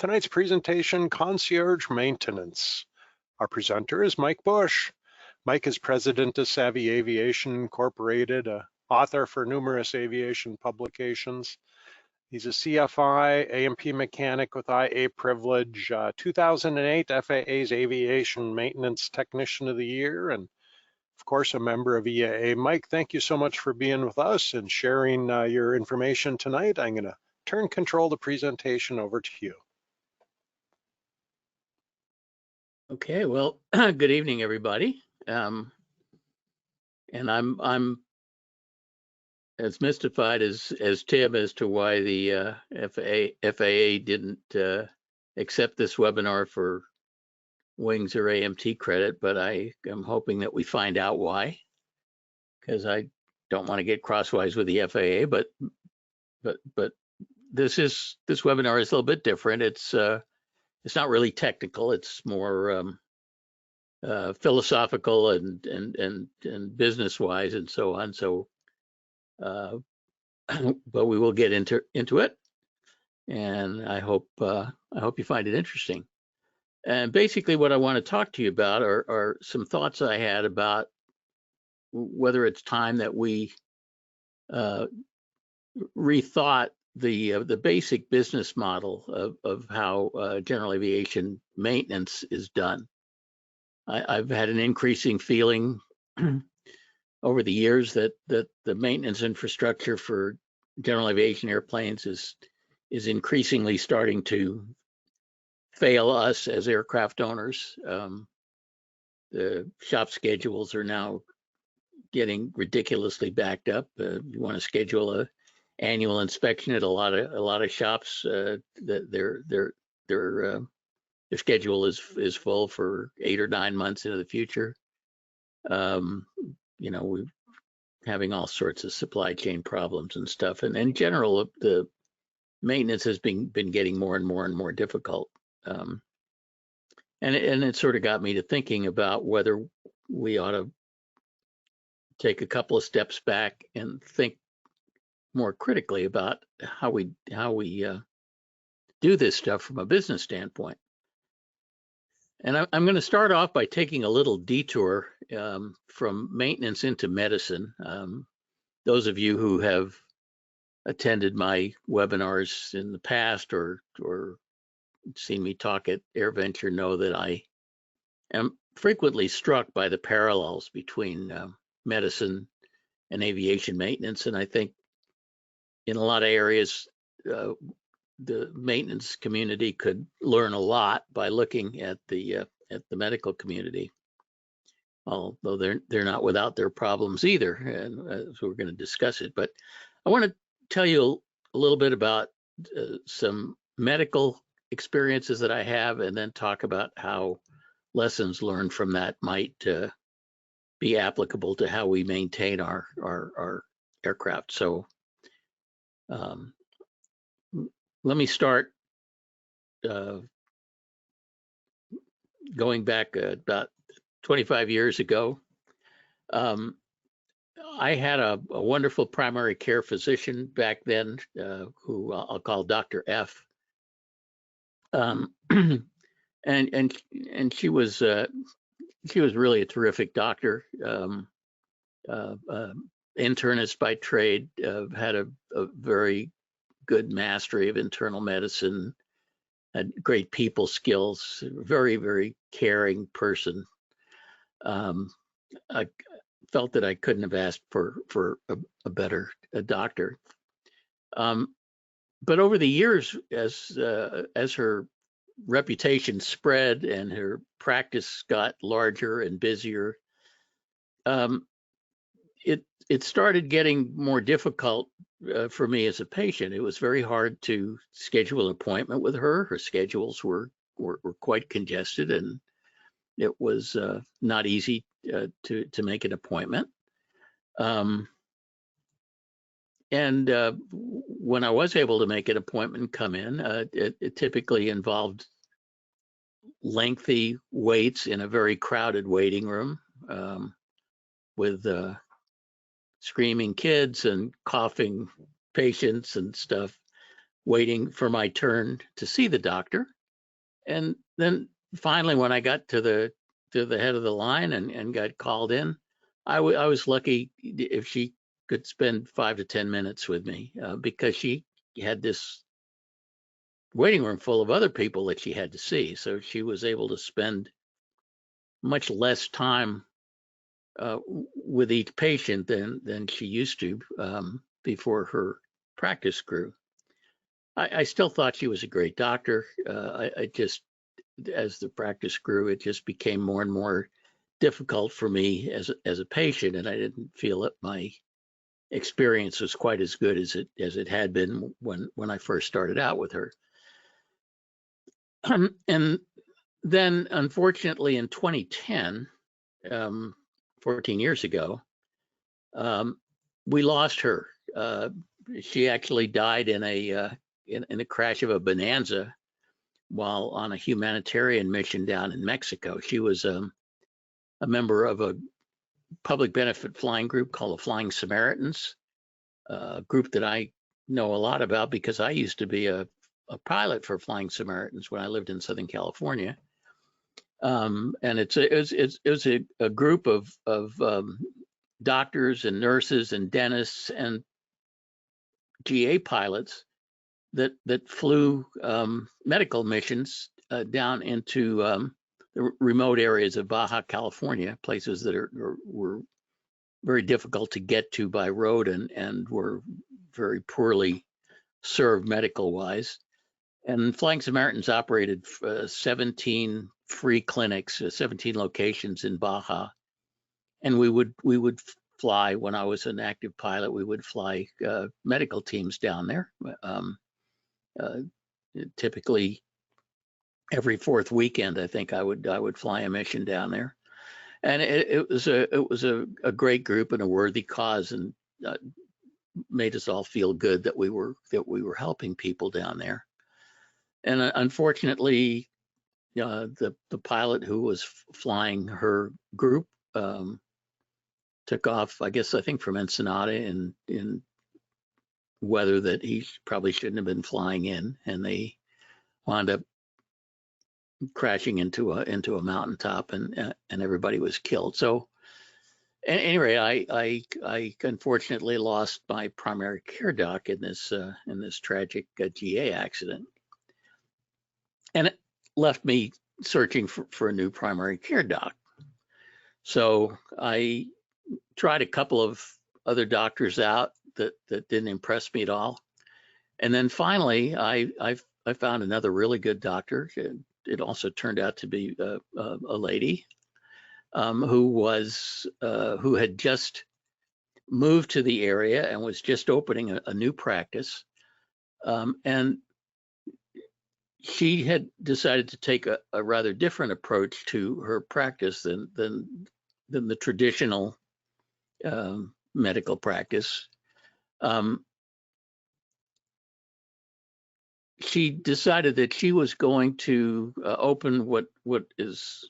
Tonight's presentation, Concierge Maintenance. Our presenter is Mike Bush. Mike is president of Savvy Aviation Incorporated, an author for numerous aviation publications. He's a CFI, A&P mechanic with IA privilege, 2008 FAA's Aviation Maintenance Technician of the Year, and of course, a member of EAA. Mike, thank you so much for being with us and sharing your information tonight. I'm going to turn control of the presentation over to you. Okay, well, good evening, everybody. And I'm as mystified as Tim as to why the FAA didn't accept this webinar for wings or AMT credit, but I am hoping that we find out why, because I don't want to get crosswise with the FAA. But this webinar is a little bit different. It's not really technical. It's more philosophical and business wise and so on. So, but we will get into it, and I hope you find it interesting. And basically, what I want to talk to you about are some thoughts I had about whether it's time that we rethought the basic business model of how general aviation maintenance is done. I've had an increasing feeling over the years that the maintenance infrastructure for general aviation airplanes is increasingly starting to fail us as aircraft owners. The shop schedules are now getting ridiculously backed up. You want to schedule a annual inspection at a lot of shops, that their schedule is full for 8 or 9 months into the future. You know, we're having all sorts of supply chain problems and stuff, and in general, the maintenance has been getting more and more difficult. And it sort of got me to thinking about whether we ought to take a couple of steps back and think more critically about how we do this stuff from a business standpoint. And I'm going to start off by taking a little detour from maintenance into medicine. Those of you who have attended my webinars in the past or seen me talk at AirVenture know that I am frequently struck by the parallels between medicine and aviation maintenance. And I think in a lot of areas, the maintenance community could learn a lot by looking at the medical community, although they're not without their problems either, and so we're going to discuss it. But I want to tell you a little bit about some medical experiences that I have, and then talk about how lessons learned from that might be applicable to how we maintain our aircraft. So let me start going back about 25 years ago. I had a wonderful primary care physician back then, who I'll call Dr. F. And she was really a terrific doctor, internist by trade, had a very good mastery of internal medicine, had great people skills, very, very caring person. I felt that I couldn't have asked for a better doctor. But over the years, as her reputation spread and her practice got larger and busier, it started getting more difficult for me as a patient. It was very hard to schedule an appointment with her. Her schedules were quite congested, and it was not easy to make an appointment. And when I was able to make an appointment and come in, it typically involved lengthy waits in a very crowded waiting room, with screaming kids and coughing patients and stuff. waiting for my turn to see the doctor. And then finally, when I got to the head of the line and got called in, I was lucky if she could spend 5 to 10 minutes with me, because she had this waiting room full of other people that she had to see. So she was able to spend much less time with each patient than she used to before her practice grew. I still thought she was a great doctor. I just, as the practice grew, it just became more and more difficult for me as a patient, and I didn't feel that my experience was quite as good as it had been when I first started out with her. And then, unfortunately, in 2010, 14 years ago, we lost her. She actually died in a crash of a Bonanza while on a humanitarian mission down in Mexico. She was a member of a public benefit flying group called the Flying Samaritans, a group that I know a lot about because I used to be a pilot for Flying Samaritans when I lived in Southern California. And it was a group of doctors and nurses and dentists and GA pilots that flew medical missions down into the remote areas of Baja California, places that were very difficult to get to by road and were very poorly served medical wise. And Flying Samaritans operated 17 free clinics, 17 locations in Baja. And we would fly, when I was an active pilot, we would fly medical teams down there. Typically every fourth weekend, I think I would fly a mission down there. And it was a great group and a worthy cause, and made us all feel good that we were helping people down there. And unfortunately, the pilot who was flying her group took off, I think from Ensenada in weather that he probably shouldn't have been flying in, and they wound up crashing into a mountaintop, and everybody was killed. So anyway, I unfortunately lost my primary care doc in this tragic GA accident, and it left me searching for a new primary care doc. So I tried a couple of other doctors out that didn't impress me at all, and then finally I found another really good doctor. It also turned out to be a lady who had just moved to the area and was just opening a new practice, and she had decided to take a rather different approach to her practice than the traditional medical practice. She decided that she was going to open what is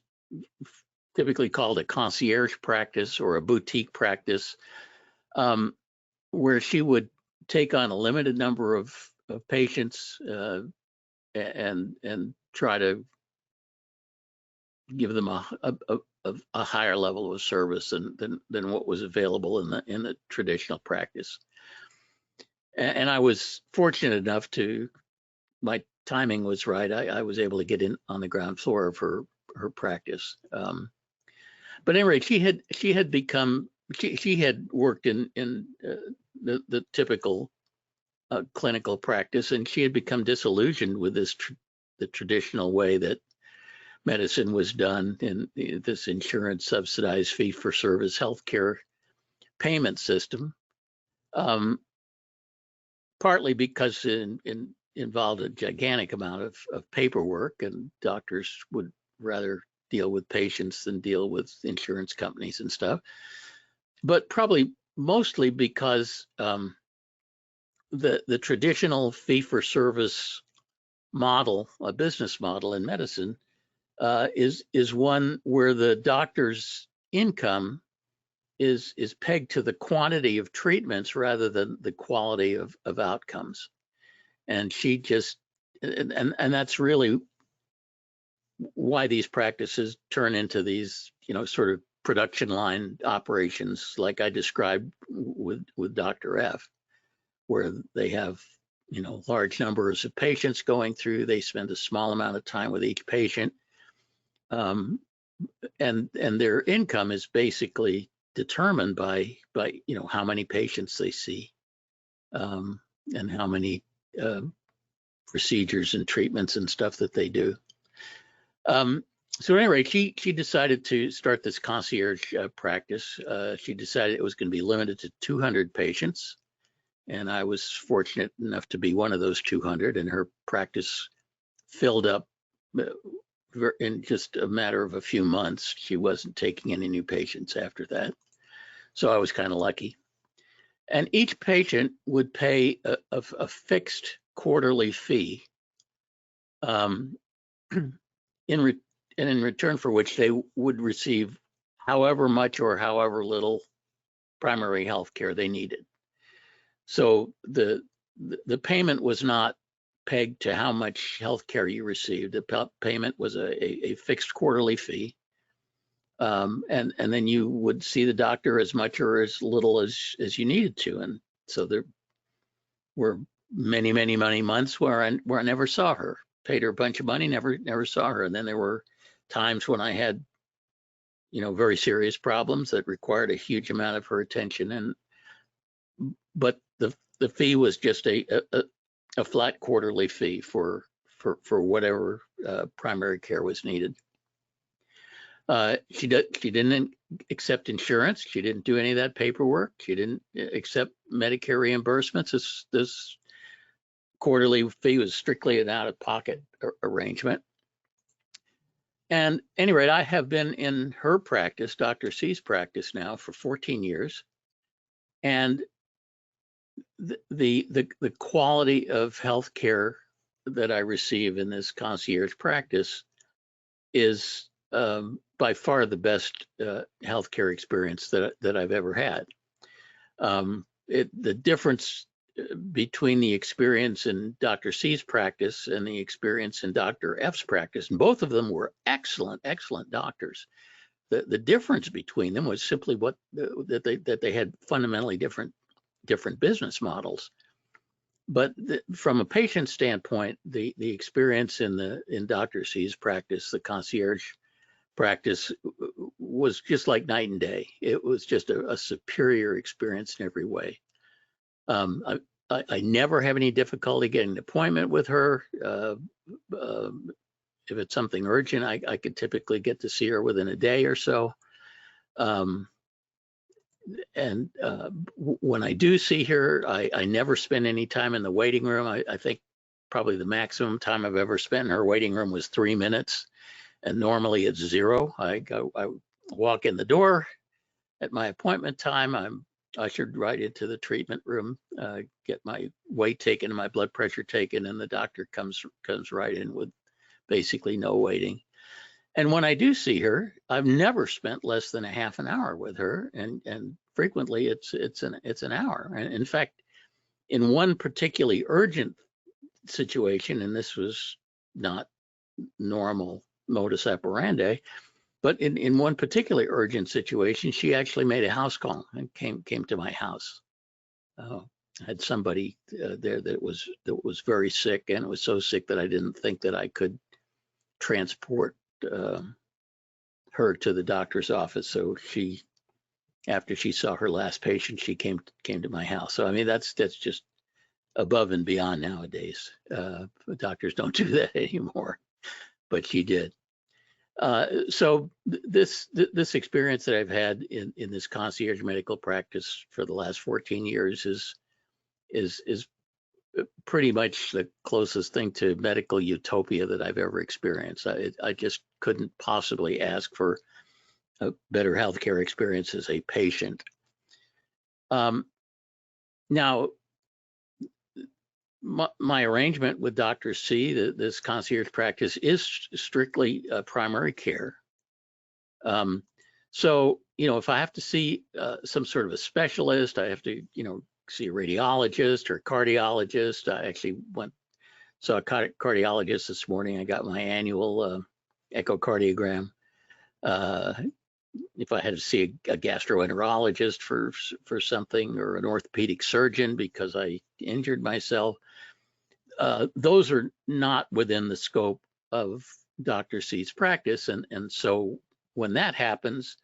typically called a concierge practice or a boutique practice, where she would take on a limited number of patients and try to give them a higher level of service than what was available in the traditional practice. And I was fortunate enough my timing was right. I was able to get in on the ground floor of her practice. But anyway, she had worked in the typical clinical practice, and she had become disillusioned with the traditional way that medicine was done in this insurance subsidized fee for service healthcare payment system. Partly because it involved a gigantic amount of paperwork, and doctors would rather deal with patients than deal with insurance companies and stuff. But probably mostly because the traditional fee-for-service model, a business model in medicine, is one where the doctor's income is pegged to the quantity of treatments rather than the quality of outcomes. and she just, and that's really why these practices turn into these, sort of production line operations like I described with Dr. F, where they have, large numbers of patients going through. They spend a small amount of time with each patient. And their income is basically determined by how many patients they see, and how many procedures and treatments and stuff that they do. So at any rate, she decided to start this concierge practice. She decided it was going to be limited to 200 patients, and I was fortunate enough to be one of those 200, and her practice filled up in just a matter of a few months. She wasn't taking any new patients after that, so I was kind of lucky. And each patient would pay a fixed quarterly fee, in return for which they would receive however much or however little primary health care they needed. So the payment was not pegged to how much health care you received. The payment was a fixed quarterly fee. And then you would see the doctor as much or as little as you needed to. And so there were many months where I never saw her. Paid her a bunch of money, never saw her. And then there were times when I had, very serious problems that required a huge amount of her attention. But the fee was just a flat quarterly fee for whatever primary care was needed. She didn't accept insurance. She didn't do any of that paperwork. She didn't accept Medicare reimbursements. This quarterly fee was strictly an out-of-pocket arrangement. And at any rate, I have been in her practice, Dr. C's practice now, for 14 years. And the quality of health care that I receive in this concierge practice is by far the best healthcare experience that I've ever had. The difference between the experience in Dr. C's practice and the experience in Dr. F's practice, and both of them were excellent doctors. The difference between them was simply that they had fundamentally different business models. But from a patient standpoint, the experience in Dr. C's practice, the concierge practice, was just like night and day. It was just a superior experience in every way. I never have any difficulty getting an appointment with her. If it's something urgent, I could typically get to see her within a day or so. When I do see her, I never spend any time in the waiting room. I think probably the maximum time I've ever spent in her waiting room was 3 minutes, and normally it's 0. I walk in the door at my appointment time. I'm ushered right into the treatment room, get my weight taken and my blood pressure taken, and the doctor comes right in with basically no waiting. And when I do see her, I've never spent less than a half an hour with her, and frequently it's an hour. And in fact, in one particularly urgent situation, and this was not normal modus operandi, but in one particularly urgent situation, she actually made a house call and came to my house. I had somebody there that was very sick, and it was so sick that I didn't think that I could transport her to the doctor's office. So after she saw her last patient, she came to my house. So I mean, that's just above and beyond nowadays. Doctors don't do that anymore, but she did. So this experience that I've had in this concierge medical practice for the last 14 years is pretty much the closest thing to medical utopia that I've ever experienced. I just couldn't possibly ask for a better healthcare experience as a patient. Now, my arrangement with Dr. C, this concierge practice, is strictly primary care. So, if I have to see some sort of a specialist, I have to, see a radiologist or cardiologist. I actually went saw a cardiologist this morning. I got my annual echocardiogram. If I had to see a gastroenterologist for something, or an orthopedic surgeon because I injured myself, those are not within the scope of Dr. C's practice. And so when that happens,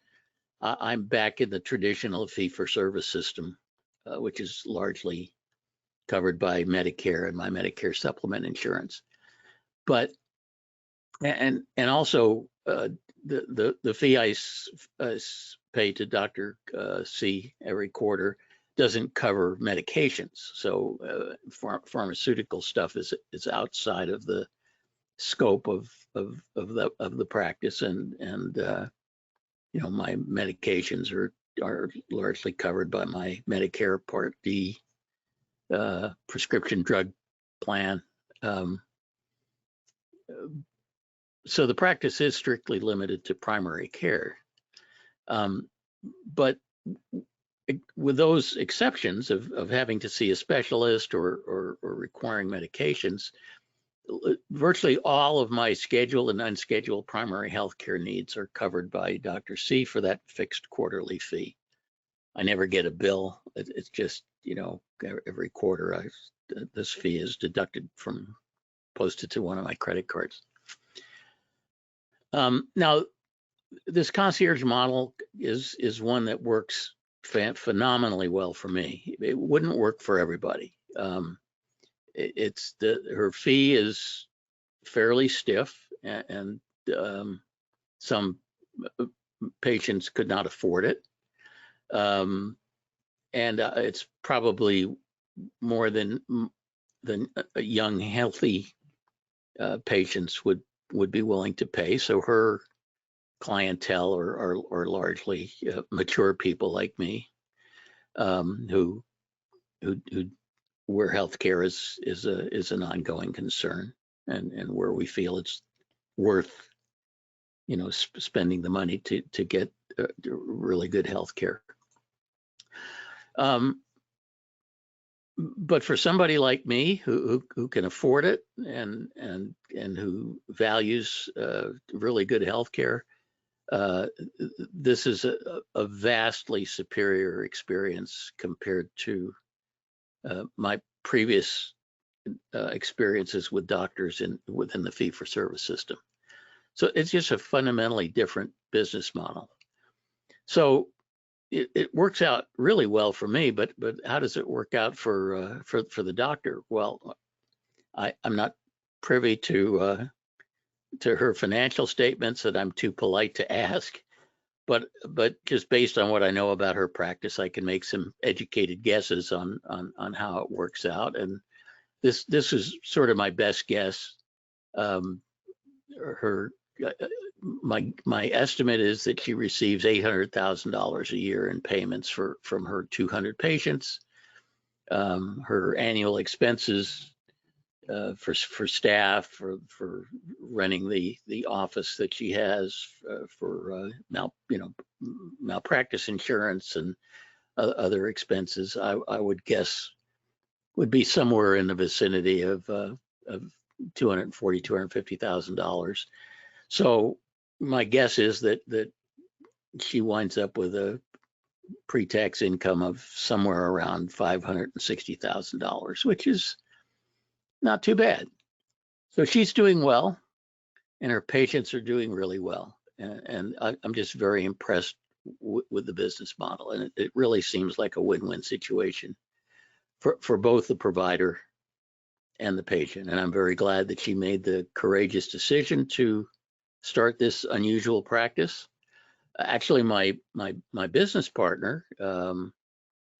I'm back in the traditional fee-for-service system, which is largely covered by Medicare and my Medicare supplement insurance. But and also the fee I pay to Dr. C every quarter doesn't cover medications. So pharmaceutical stuff is outside of the scope of the practice, and you know, my medications are largely covered by my Medicare Part D prescription drug plan. So the practice is strictly limited to primary care. But with those exceptions of having to see a specialist or requiring medications, virtually all of my scheduled and unscheduled primary health care needs are covered by Dr. C for that fixed quarterly fee. I never get a bill. It's just, you know, every quarter this fee is deducted from, posted to one of my credit cards. Now, this concierge model is one that works phenomenally well for me. It wouldn't work for everybody. Her fee is fairly stiff, and some patients could not afford it. And it's probably more than young, healthy patients would be willing to pay. So her clientele are largely mature people like me, who where healthcare is an ongoing concern, and where we feel it's worth, you know, spending the money to get really good healthcare. But for somebody like me who can afford it and who values really good healthcare, this is a vastly superior experience compared to my previous experiences with doctors within the fee-for-service system. So it's just a fundamentally different business model. So it works out really well for me, but how does it work out for the doctor? Well, I'm not privy to her financial statements, and I'm too polite to ask. But just based on what I know about her practice, I can make some educated guesses on how it works out. And this is sort of my best guess. My estimate is that she receives $800,000 a year in payments from her 200 patients. Her annual expenses for staff, for renting the office that she has, for malpractice insurance and other expenses, I would guess would be somewhere in the vicinity of $250,000. So my guess is that she winds up with a pre-tax income of somewhere around $560,000, which is not too bad. So she's doing well, and her patients are doing really well. And I'm just very impressed with the business model. And it really seems like a win-win situation for both the provider and the patient. And I'm very glad that she made the courageous decision to start this unusual practice. Actually, my business partner,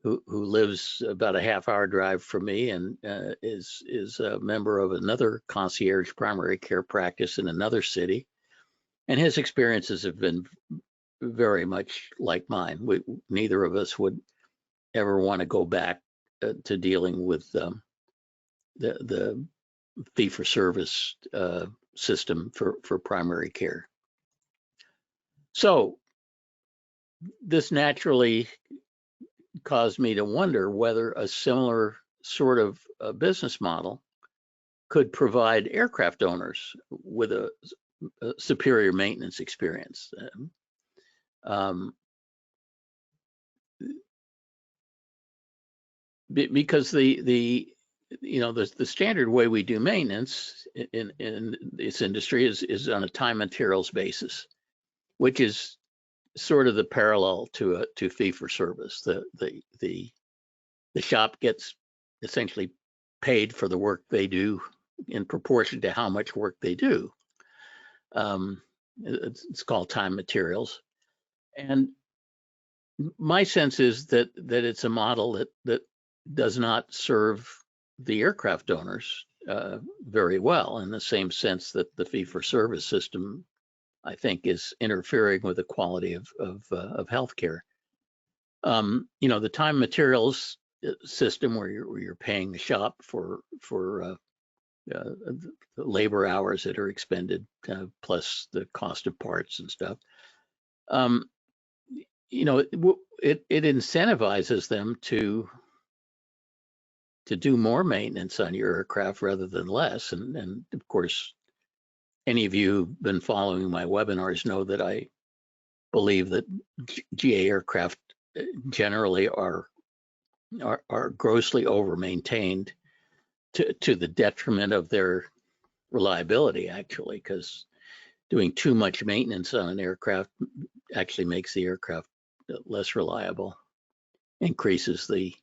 who lives about a half-hour drive from me, and is a member of another concierge primary care practice in another city, and his experiences have been very much like mine. Neither of us would ever want to go back to dealing with the fee-for-service system for primary care. So this naturally caused me to wonder whether a similar sort of business model could provide aircraft owners with a superior maintenance experience. Because the standard way we do maintenance in this industry is on a time materials basis, which is sort of the parallel to fee for service. The shop gets essentially paid for the work they do in proportion to how much work they do. It's called time materials, and my sense is that it's a model that does not serve the aircraft owners very well, in the same sense that the fee for service system, I think, is interfering with the quality of healthcare. The time materials system where you're paying the shop for the labor hours that are expended, plus the cost of parts and stuff. It incentivizes them to do more maintenance on your aircraft rather than less. And of course, any of you who've been following my webinars know that I believe that GA aircraft generally are grossly over-maintained to the detriment of their reliability, actually, because doing too much maintenance on an aircraft actually makes the aircraft less reliable, increases the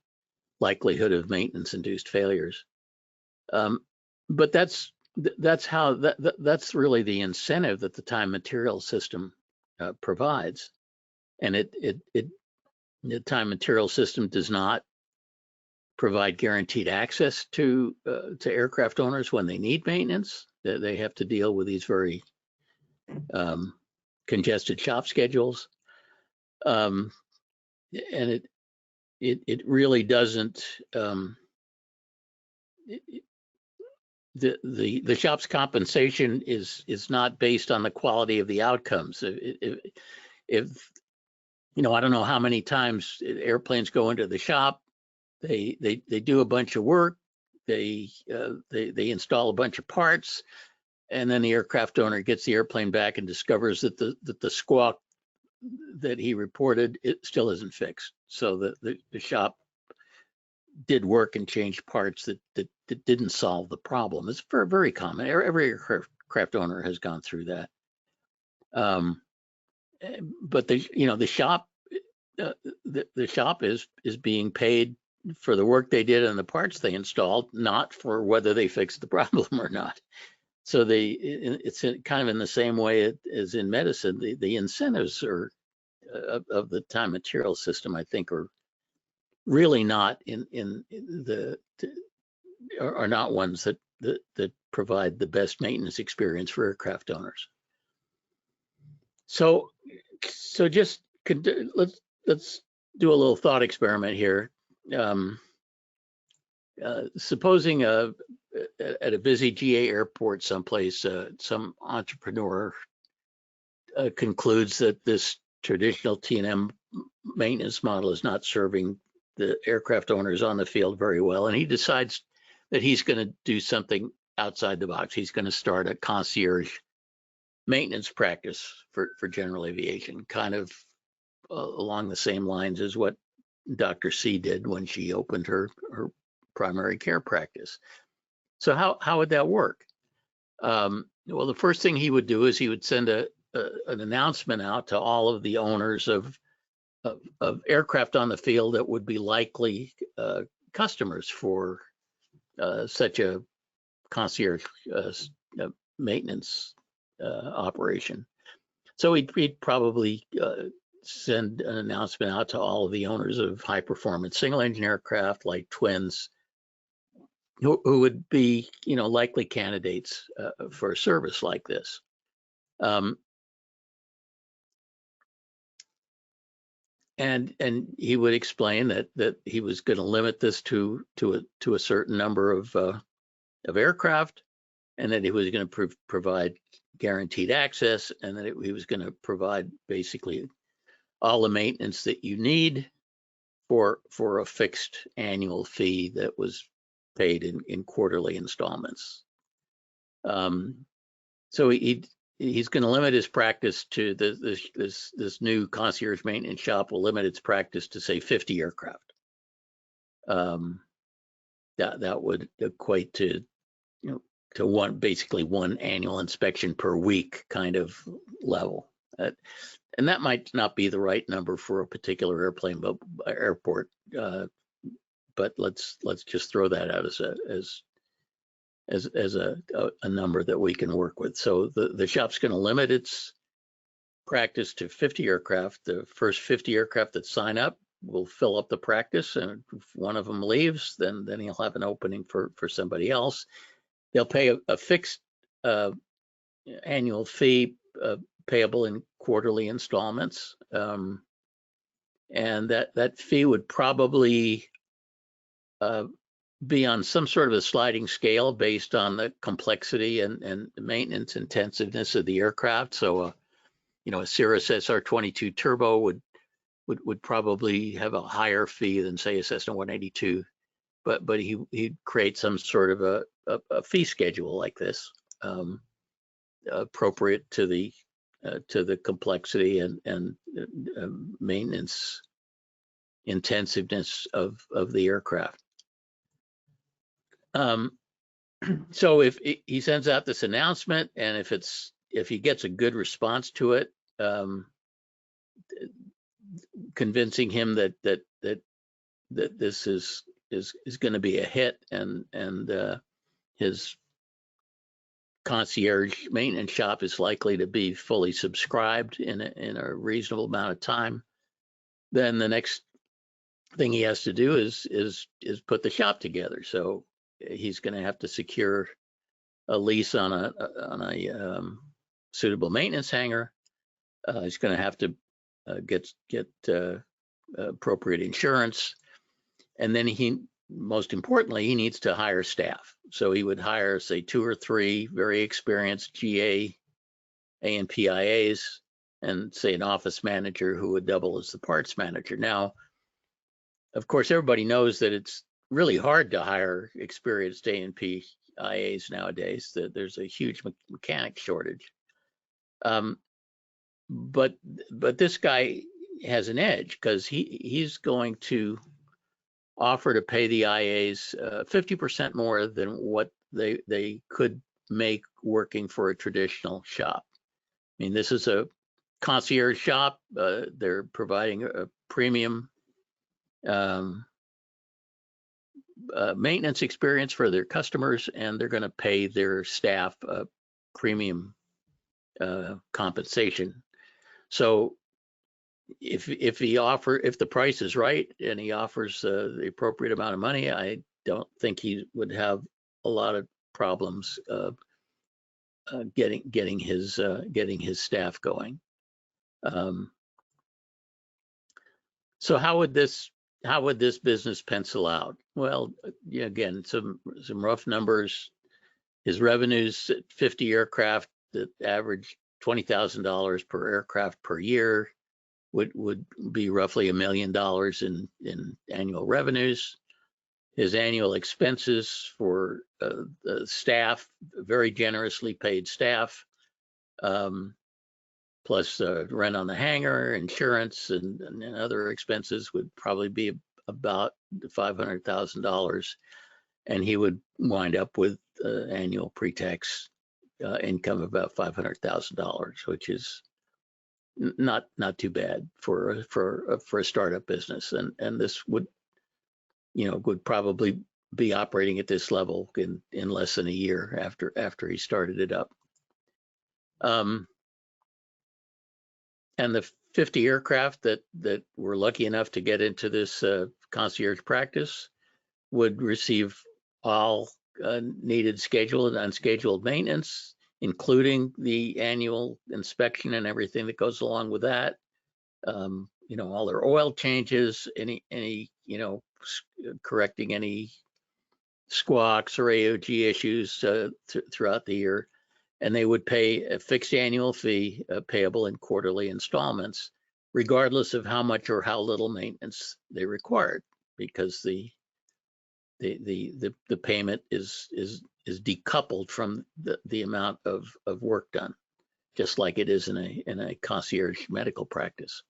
likelihood of maintenance-induced failures. But that's really the incentive that the time material system provides, and the time material system does not provide guaranteed access to aircraft owners when they need maintenance. They have to deal with these very congested shop schedules, and it really doesn't. The shop's compensation is not based on the quality of the outcomes. If I don't know how many times airplanes go into the shop, they do a bunch of work, they install a bunch of parts, and then the aircraft owner gets the airplane back and discovers that the squawk that he reported, it still isn't fixed. So the shop did work and changed parts that didn't solve the problem. It's very common. Every aircraft owner has gone through that. But the shop is being paid for the work they did and the parts they installed, not for whether they fixed the problem or not. So it's kind of in the same way as in medicine. The incentives of the time material system, I think, are really not are not ones that provide the best maintenance experience for aircraft owners. So just let's do a little thought experiment here. Supposing at a busy GA airport someplace, some entrepreneur concludes that this traditional T&M maintenance model is not serving the aircraft owners on the field very well, and he decides that he's going to do something outside the box. He's going to start a concierge maintenance practice for general aviation, kind of along the same lines as what Dr. C did when she opened her primary care practice. So how would that work? Well, the first thing he would do is he would send an announcement out to all of the owners of aircraft on the field that would be likely customers for such a concierge maintenance operation. So he'd probably send an announcement out to all of the owners of high performance single engine aircraft like twins, who would be likely candidates for a service like this. And he would explain that he was going to limit this to a certain number of aircraft, and that he was going to provide guaranteed access, and that he was going to provide basically all the maintenance that you need for a fixed annual fee that was paid in quarterly installments. So he's going to limit his practice to this new concierge maintenance shop will limit its practice to say 50 aircraft. That would equate to to basically one annual inspection per week kind of level. And that might not be the right number for a particular airport, but let's just throw that out as a number that we can work with. So the shop's going to limit its practice to 50 aircraft. The first 50 aircraft that sign up will fill up the practice, and if one of them leaves, then he'll have an opening for somebody else. They'll pay a fixed annual fee payable in quarterly installments, and that fee would probably be on some sort of a sliding scale based on the complexity and maintenance intensiveness of the aircraft. So, a Cirrus SR-22 Turbo would probably have a higher fee than, say, a Cessna 182, but he'd create some sort of a fee schedule like this, appropriate to the complexity and maintenance intensiveness of the aircraft. So if he sends out this announcement, and if he gets a good response to it, convincing him that this is going to be a hit, and his concierge maintenance shop is likely to be fully subscribed in a reasonable amount of time, then the next thing he has to do is put the shop together. So he's going to have to secure a lease on a suitable maintenance hangar. He's going to have to get appropriate insurance, and then most importantly, he needs to hire staff. So he would hire, say, 2 or 3 very experienced GA ANPIAs, and say an office manager who would double as the parts manager. Now, of course, everybody knows that it's really hard to hire experienced ANPIAs nowadays. That there's a huge mechanic shortage. But this guy has an edge, because he's going to offer to pay the IAs 50% more than what they could make working for a traditional shop. I mean, this is a concierge shop. They're providing a premium maintenance experience for their customers, and they're going to pay their staff a premium compensation. So if the price is right and he offers the appropriate amount of money, I don't think he would have a lot of problems getting his staff going. So how would this business pencil out? Well, again, some rough numbers. His revenues at 50 aircraft that average $20,000 per aircraft per year would be roughly $1 million in annual revenues. His annual expenses for the staff, very generously paid staff, plus rent on the hangar, insurance, and other expenses would probably be about $500,000, and he would wind up with annual pre-tax income of about $500,000, which is not too bad for a startup business, and this would probably be operating at this level in less than a year after he started it up. And the 50 aircraft that were lucky enough to get into this concierge practice would receive all needed scheduled and unscheduled maintenance, including the annual inspection and everything that goes along with that. All their oil changes, any correcting any squawks or AOG issues throughout the year. And they would pay a fixed annual fee payable in quarterly installments, regardless of how much or how little maintenance they required, because the payment is decoupled from the amount of work done, just like it is in a concierge medical practice.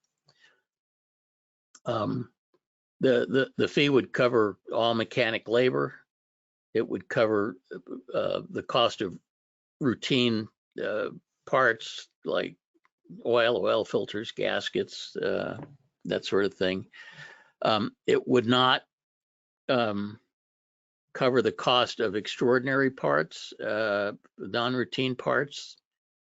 The fee would cover all mechanic labor. It would cover the cost of routine parts like oil filters, gaskets, that sort of thing. It would not cover the cost of extraordinary parts, non-routine parts.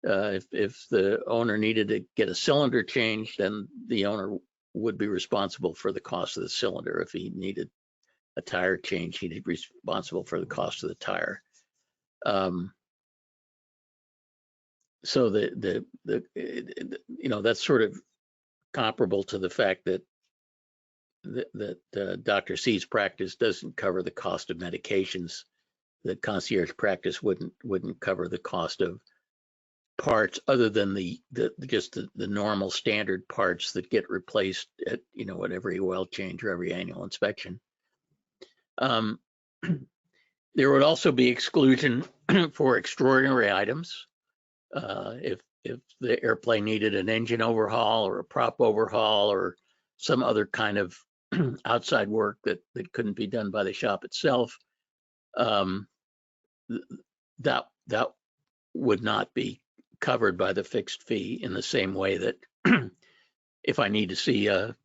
If the owner needed to get a cylinder changed, then the owner would be responsible for the cost of the cylinder. If he needed a tire change, he'd be responsible for the cost of the tire. So that's sort of comparable to the fact that Dr. C's practice doesn't cover the cost of medications. That concierge practice wouldn't cover the cost of parts other than just the normal standard parts that get replaced at every oil change or every annual inspection. There would also be exclusion for extraordinary items. If the airplane needed an engine overhaul or a prop overhaul or some other kind of outside work that couldn't be done by the shop itself, that would not be covered by the fixed fee in the same way that if I need to see a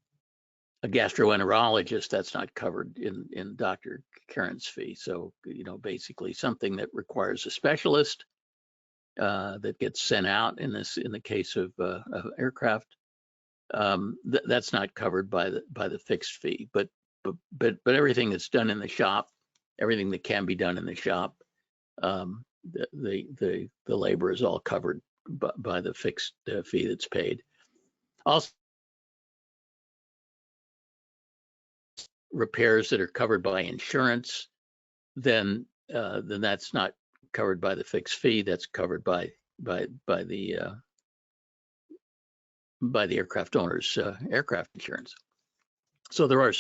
gastroenterologist, that's not covered in Dr. Karen's fee. So, basically something that requires a specialist that gets sent out in the case of aircraft, that's not covered by the fixed fee. But everything that's done in the shop, everything that can be done in the shop, the labor is all covered by the fixed fee that's paid. Also, repairs that are covered by insurance, then that's not covered by the fixed fee. That's covered by the aircraft owner's aircraft insurance. So there are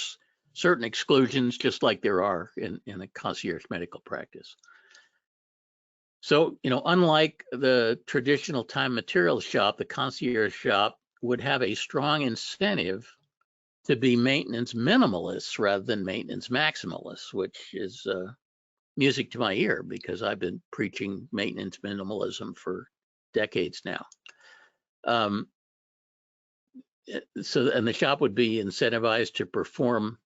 certain exclusions, just like there are in a concierge medical practice. So, unlike the traditional time materials shop, the concierge shop would have a strong incentive to be maintenance minimalists rather than maintenance maximalists, which is music to my ear because I've been preaching maintenance minimalism for decades now. And the shop would be incentivized to perform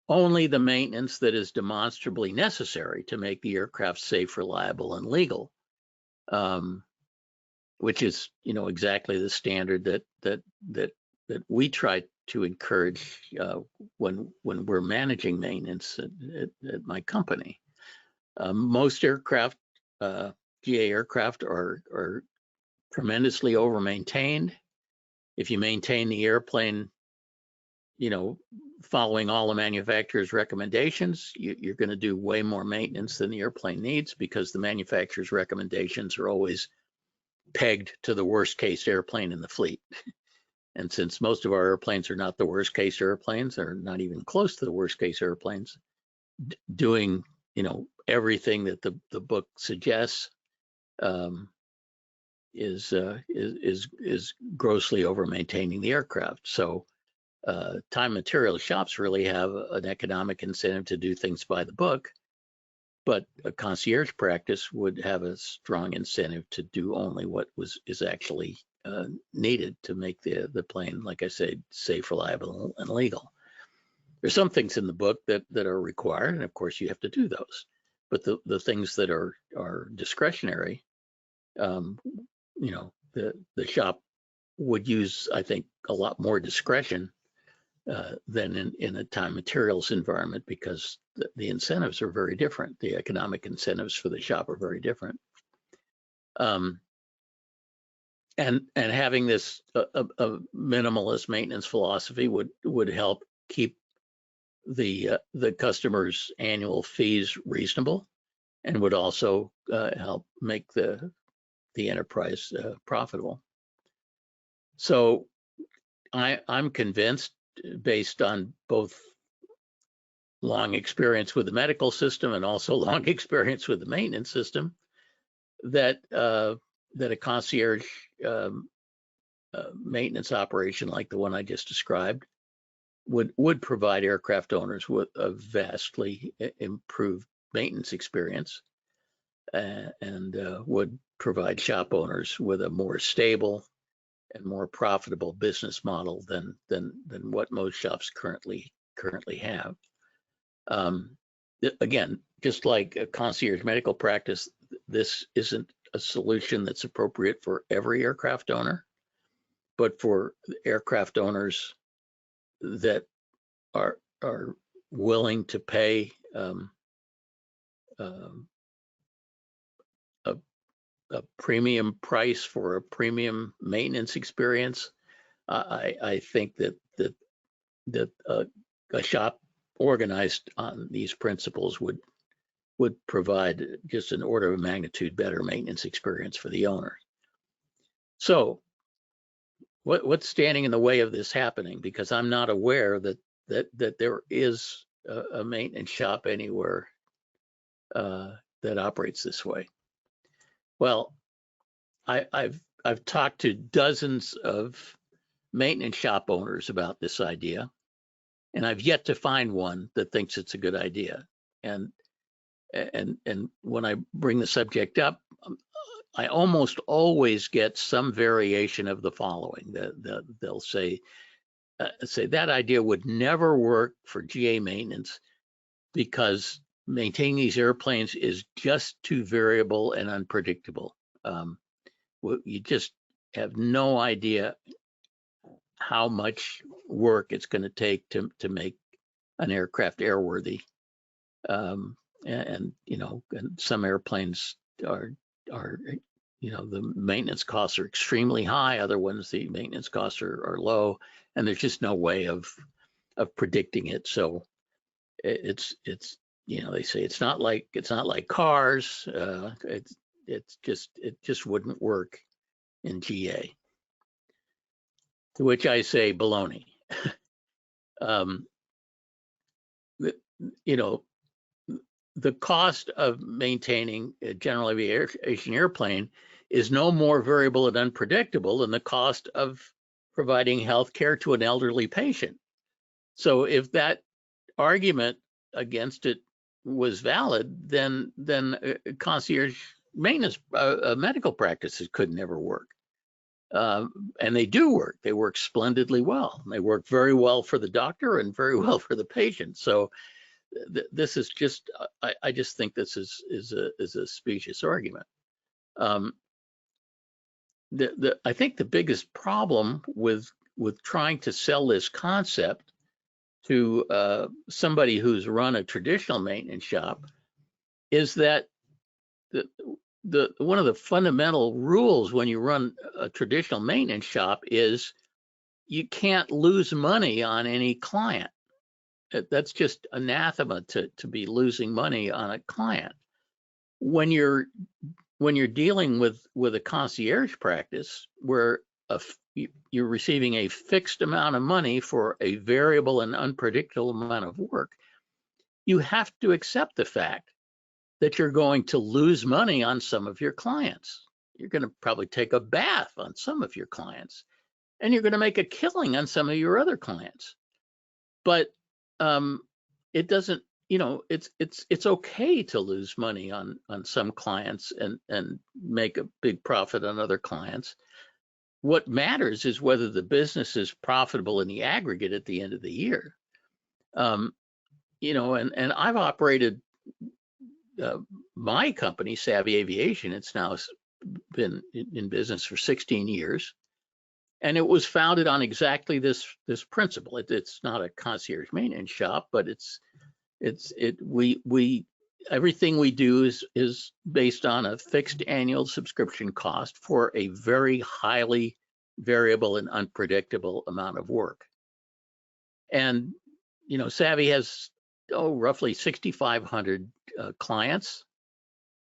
only the maintenance that is demonstrably necessary to make the aircraft safe, reliable, and legal, which is, exactly the standard that we try to encourage when we're managing maintenance at my company. Most aircraft, GA aircraft, are tremendously over-maintained. If you maintain the airplane, following all the manufacturer's recommendations, you're going to do way more maintenance than the airplane needs because the manufacturer's recommendations are always pegged to the worst case airplane in the fleet. And since most of our airplanes are not the worst case airplanes, they're not even close to the worst case airplanes, doing, everything that the book suggests is grossly over maintaining the aircraft. So time material shops really have an economic incentive to do things by the book, but a concierge practice would have a strong incentive to do only what is actually needed to make the plane, like I said, safe, reliable, and legal. There's some things in the book that are required, and of course you have to do those. But the things that are discretionary, the shop would use, I think, a lot more discretion than in a time materials environment because the incentives are very different. The economic incentives for the shop are very different. And having this a minimalist maintenance philosophy would help keep the customer's annual fees reasonable, and would also help make the enterprise profitable. So I'm convinced, based on both long experience with the medical system and also long experience with the maintenance system, that that a concierge maintenance operation like the one I just described would provide aircraft owners with a vastly improved maintenance experience, and would provide shop owners with a more stable and more profitable business model than what most shops currently have. Again, just like a concierge medical practice, this isn't a solution that's appropriate for every aircraft owner, but for aircraft owners that are willing to pay a premium price for a premium maintenance experience, I think that a shop organized on these principles would provide just an order of magnitude better maintenance experience for the owner. So what's standing in the way of this happening? Because I'm not aware that there is a maintenance shop anywhere that operates this way. Well, I've talked to dozens of maintenance shop owners about this idea, and I've yet to find one that thinks it's a good idea. And when I bring the subject up, I almost always get some variation of the following. They'll say that idea would never work for GA maintenance because maintaining these airplanes is just too variable and unpredictable. You just have no idea how much work it's going to take to make an aircraft airworthy. And some airplanes are the maintenance costs are extremely high. Other ones, the maintenance costs are low, and there's just no way of predicting it. So it's they say it's not like cars. It just wouldn't work in GA. To which I say baloney. The cost of maintaining a general aviation airplane is no more variable and unpredictable than the cost of providing health care to an elderly patient. So if that argument against it was valid, then concierge maintenance medical practices could never work. And they do work. They work splendidly well. They work very well for the doctor and very well for the patient. So this is just, I just think this is a specious argument. I think the biggest problem with trying to sell this concept to somebody who's run a traditional maintenance shop is that one of the fundamental rules when you run a traditional maintenance shop is you can't lose money on any client. That's just anathema to be losing money on a client. When you're dealing with a concierge practice where you're receiving a fixed amount of money for a variable and unpredictable amount of work, you have to accept the fact that you're going to lose money on some of your clients. You're going to probably take a bath on some of your clients, and you're going to make a killing on some of your other clients. But it doesn't, it's okay to lose money on some clients and make a big profit on other clients. What matters is whether the business is profitable in the aggregate at the end of the year. And I've operated my company, Savvy Aviation. It's now been in business for 16 years. And it was founded on exactly this principle. It's not a concierge maintenance shop, but everything we do is based on a fixed annual subscription cost for a very highly variable and unpredictable amount of work. And Savvy has roughly 6,500 clients.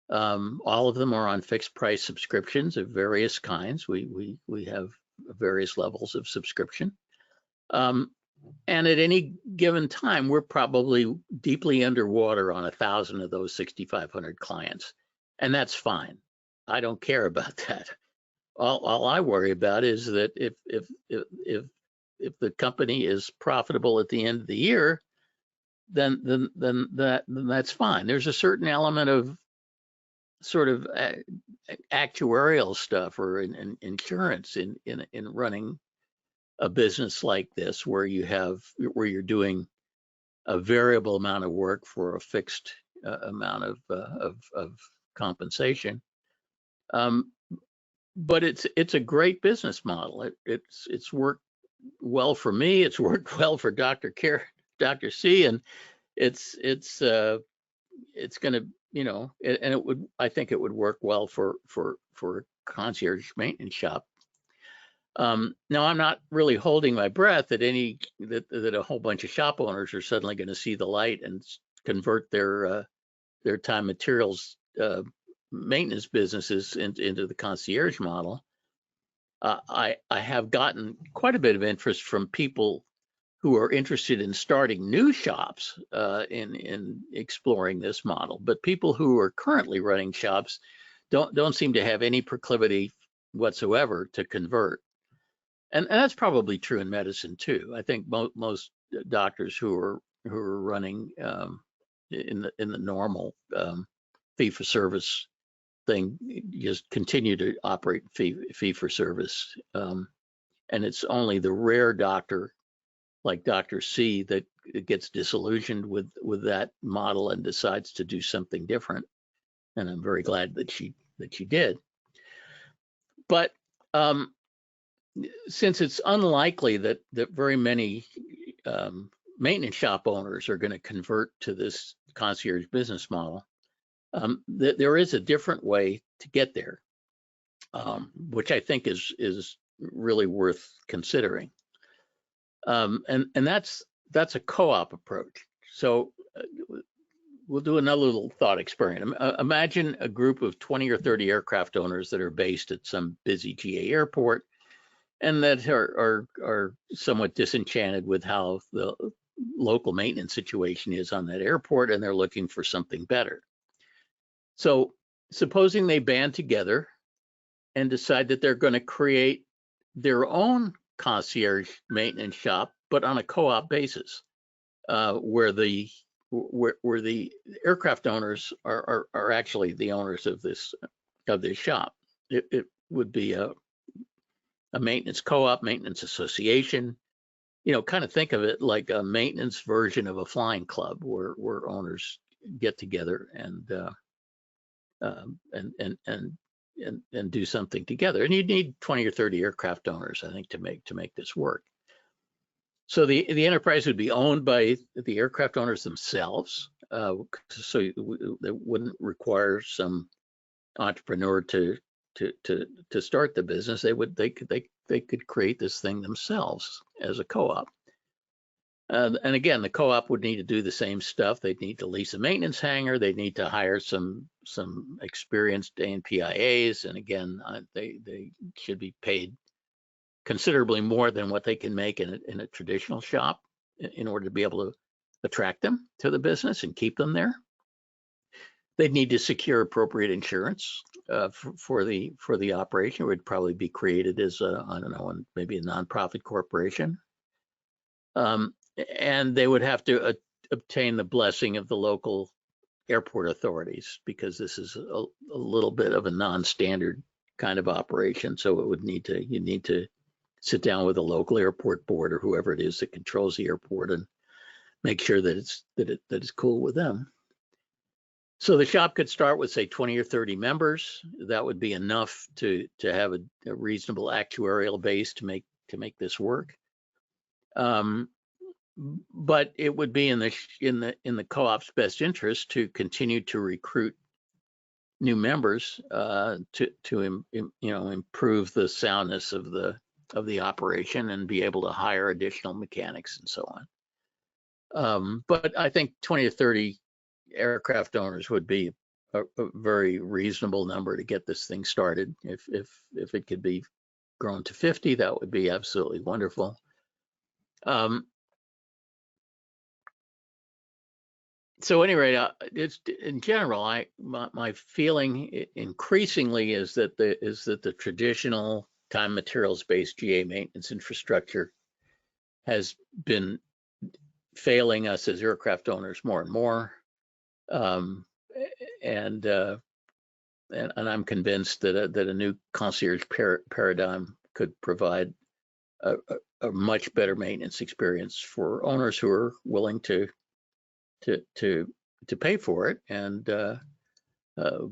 All of them are on fixed price subscriptions of various kinds. We have various levels of subscription. And at any given time, we're probably deeply underwater on 1,000 of those 6,500 clients. And that's fine. I don't care about that. All I worry about is that if the company is profitable at the end of the year, then that's fine. There's a certain element of sort of actuarial stuff or in insurance in running a business like this, where you're doing a variable amount of work for a fixed amount of compensation. But it's a great business model. It's worked well for me. It's worked well for Dr. C, and it's going to, you know, and I think it would work well for a concierge maintenance shop. Now, I'm not really holding my breath that a whole bunch of shop owners are suddenly going to see the light and convert their time materials maintenance businesses into the concierge model. I have gotten quite a bit of interest from people who are interested in starting new shops in exploring this model, but people who are currently running shops don't seem to have any proclivity whatsoever to convert. And that's probably true in medicine too. I think most doctors who are running in the normal fee for service thing just continue to operate fee for service, and it's only the rare doctor like Dr. C that gets disillusioned with that model and decides to do something different. And I'm very glad that she did. But since it's unlikely that very many maintenance shop owners are going to convert to this concierge business model, there is a different way to get there, which I think is really worth considering. And that's a co-op approach. So we'll do another little thought experiment. Imagine a group of 20 or 30 aircraft owners that are based at some busy GA airport and that are somewhat disenchanted with how the local maintenance situation is on that airport, and they're looking for something better. So supposing they band together and decide that they're going to create their own concierge maintenance shop, but on a co-op basis, where the aircraft owners are actually the owners of this shop. It would be a maintenance co-op, maintenance association. You know, kind of think of it like a maintenance version of a flying club, where owners get together and do something together. And you need 20 or 30 aircraft owners, I think, to make this work. So the enterprise would be owned by the aircraft owners themselves, so they wouldn't require some entrepreneur to start the business. They could create this thing themselves as a co-op. And again, the co-op would need to do the same stuff. They'd need to lease a maintenance hangar. They'd need to hire some experienced ANPIAs, and again, they should be paid considerably more than what they can make in a traditional shop in order to be able to attract them to the business and keep them there. They'd need to secure appropriate insurance for the operation. It would probably be created as I don't know, maybe a nonprofit corporation. And they would have to obtain the blessing of the local airport authorities, because this is a little bit of a non-standard kind of operation. So you need to sit down with a local airport board or whoever it is that controls the airport and make sure that it's cool with them. So the shop could start with, say, 20 or 30 members. That would be enough to have a reasonable actuarial base to make this work. But it would be in the co-op's best interest to continue to recruit new members to improve the soundness of the operation and be able to hire additional mechanics and so on. But I think 20 or 30 aircraft owners would be a very reasonable number to get this thing started. If it could be grown to 50, that would be absolutely wonderful. So anyway, it's in general, my feeling increasingly is that the traditional time materials based GA maintenance infrastructure has been failing us as aircraft owners more and more, and I'm convinced that a new concierge paradigm could provide a much better maintenance experience for owners who are willing to pay for it, and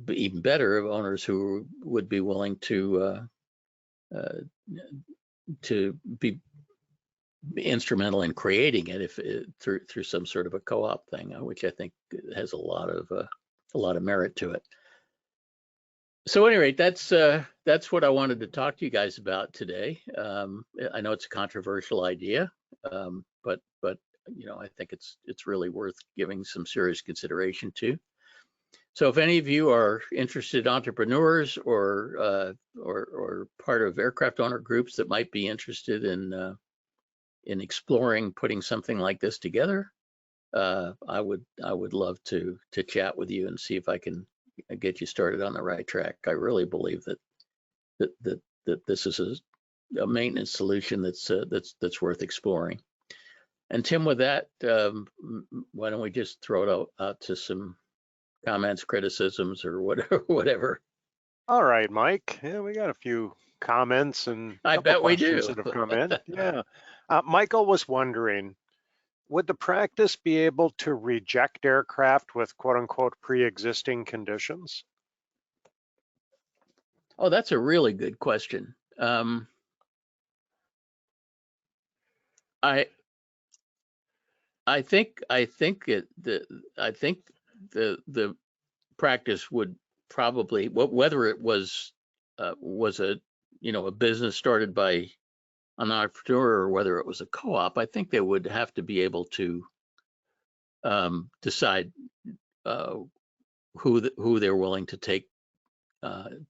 even better of owners who would be willing to be instrumental in creating it if through some sort of a co-op thing, which I think has a lot of merit to it. So anyway, that's what I wanted to talk to you guys about today. I know it's a controversial idea, but I think it's really worth giving some serious consideration to. So if any of you are interested entrepreneurs or part of aircraft owner groups that might be interested in exploring putting something like this together, I would love to chat with you and see if I can get you started on the right track. I really believe that this is a maintenance solution that's worth exploring. And Tim, with that, why don't we just throw it out to some comments, criticisms, or whatever. All right, Mike. Yeah, we got a few comments and a I couple bet we questions do. that have come in. Yeah. Michael was wondering, would the practice be able to reject aircraft with quote unquote pre-existing conditions? Oh, that's a really good question. I think the practice would probably, whether it was a business started by an entrepreneur or whether it was a co-op, I think they would have to be able to decide who they're willing to take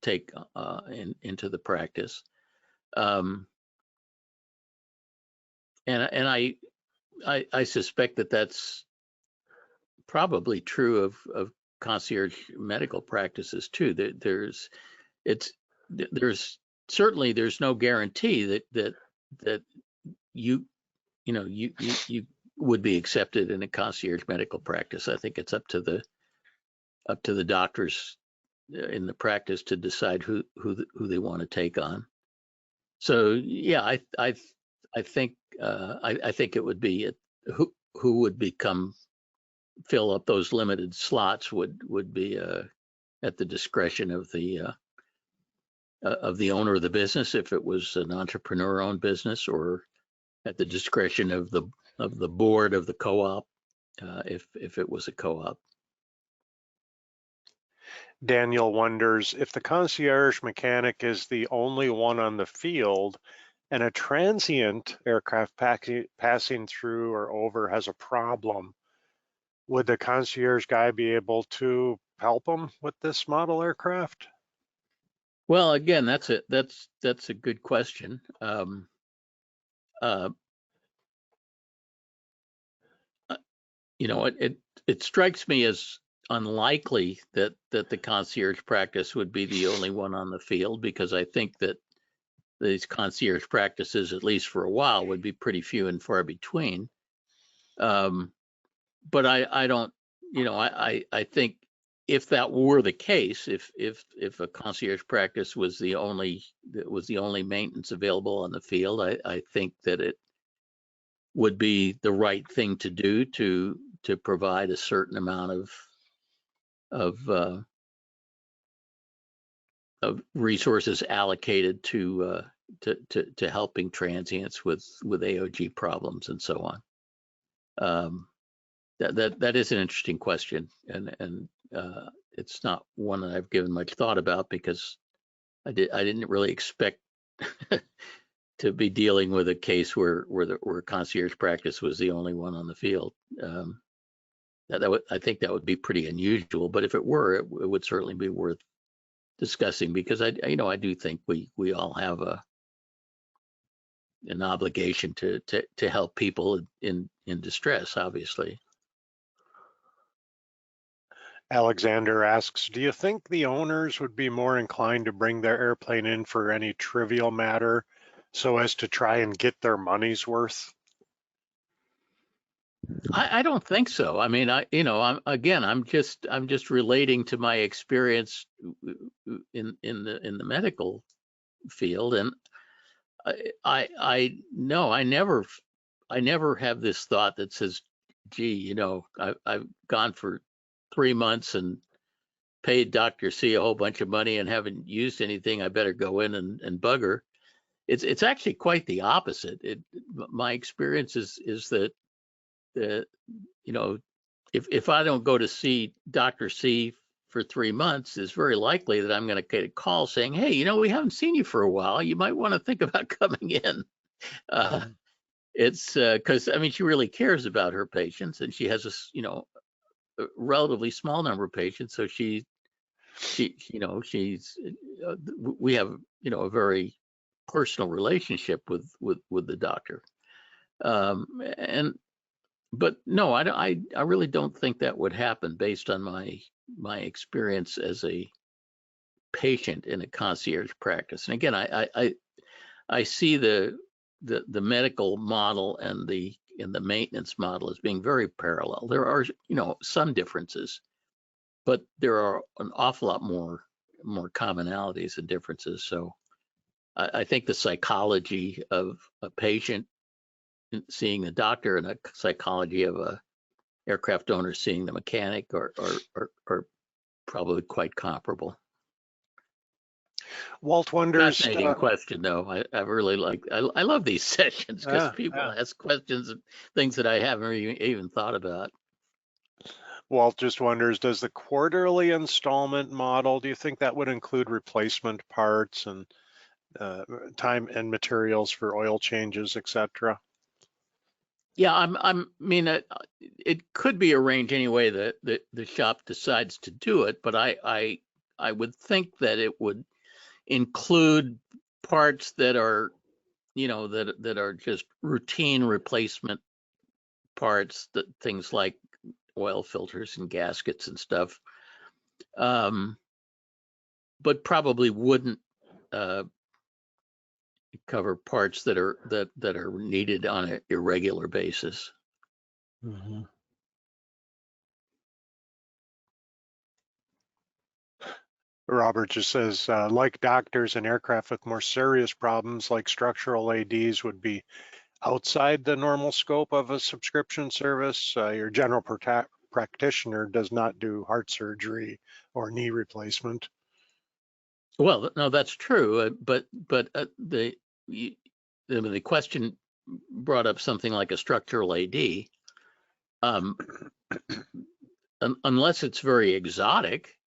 into the practice. And I suspect that that's probably true of concierge medical practices too. There's certainly no guarantee that you would be accepted in a concierge medical practice. I think it's up to the doctors in the practice to decide who they want to take on. So yeah, I think it would be who would fill up those limited slots would be at the discretion of the owner of the business if it was an entrepreneur-owned business, or at the discretion of the board of the co-op if it was a co-op. Daniel wonders, if the concierge mechanic is the only one on the field and a transient aircraft passing through or over has a problem, would the concierge guy be able to help him with this model aircraft? Well, again, that's a good question. It strikes me as unlikely that the concierge practice would be the only one on the field, because I think that these concierge practices, at least for a while, would be pretty few and far between. But I don't, I think if that were the case, if a concierge practice was the only maintenance available on the field, I think that it would be the right thing to do to provide a certain amount of resources allocated to helping transients with AOG problems and so on. That is an interesting question, and it's not one that I've given much thought about, because I didn't really expect to be dealing with a case where concierge practice was the only one on the field. I think that would be pretty unusual, but if it were, it would certainly be worth discussing, because I do think we all have an obligation to help people in distress, obviously. Alexander asks, do you think the owners would be more inclined to bring their airplane in for any trivial matter so as to try and get their money's worth? I don't think so. I mean, I'm just relating to my experience in the medical field, and no, I never have this thought that says, gee, I've gone for 3 months and paid Dr. C a whole bunch of money and haven't used anything. I better go in and bug her. It's actually quite the opposite. My experience is that the if I don't go to see Dr. C for 3 months, it's very likely that I'm going to get a call saying, hey, we haven't seen you for a while. You might want to think about coming in. It's because she really cares about her patients, and she has a relatively small number of patients. So she's we have a very personal relationship with the doctor. But no, I really don't think that would happen based on my experience as a patient in a concierge practice. And again, I see the medical model and the maintenance model as being very parallel. There are some differences, but there are an awful lot more commonalities and differences. So I think the psychology of a patient seeing the doctor and a psychology of a aircraft owner seeing the mechanic are probably quite comparable. Walt wonders. Fascinating question, though. I really I love these sessions because people ask questions and things that I haven't even thought about. Walt just wonders, does the quarterly installment model, do you think that would include replacement parts and time and materials for oil changes, etc.? Yeah, it could be arranged any way that the shop decides to do it, but I would think that it would include parts that are, that are just routine replacement parts, that things like oil filters and gaskets and stuff, but probably wouldn't cover parts that are needed on an irregular basis. Mm-hmm. Robert just says, like doctors and aircraft with more serious problems like structural ADs would be outside the normal scope of a subscription service. Your general practitioner does not do heart surgery or knee replacement. Well, no, that's true, but the question brought up something like a structural AD. Unless it's very exotic,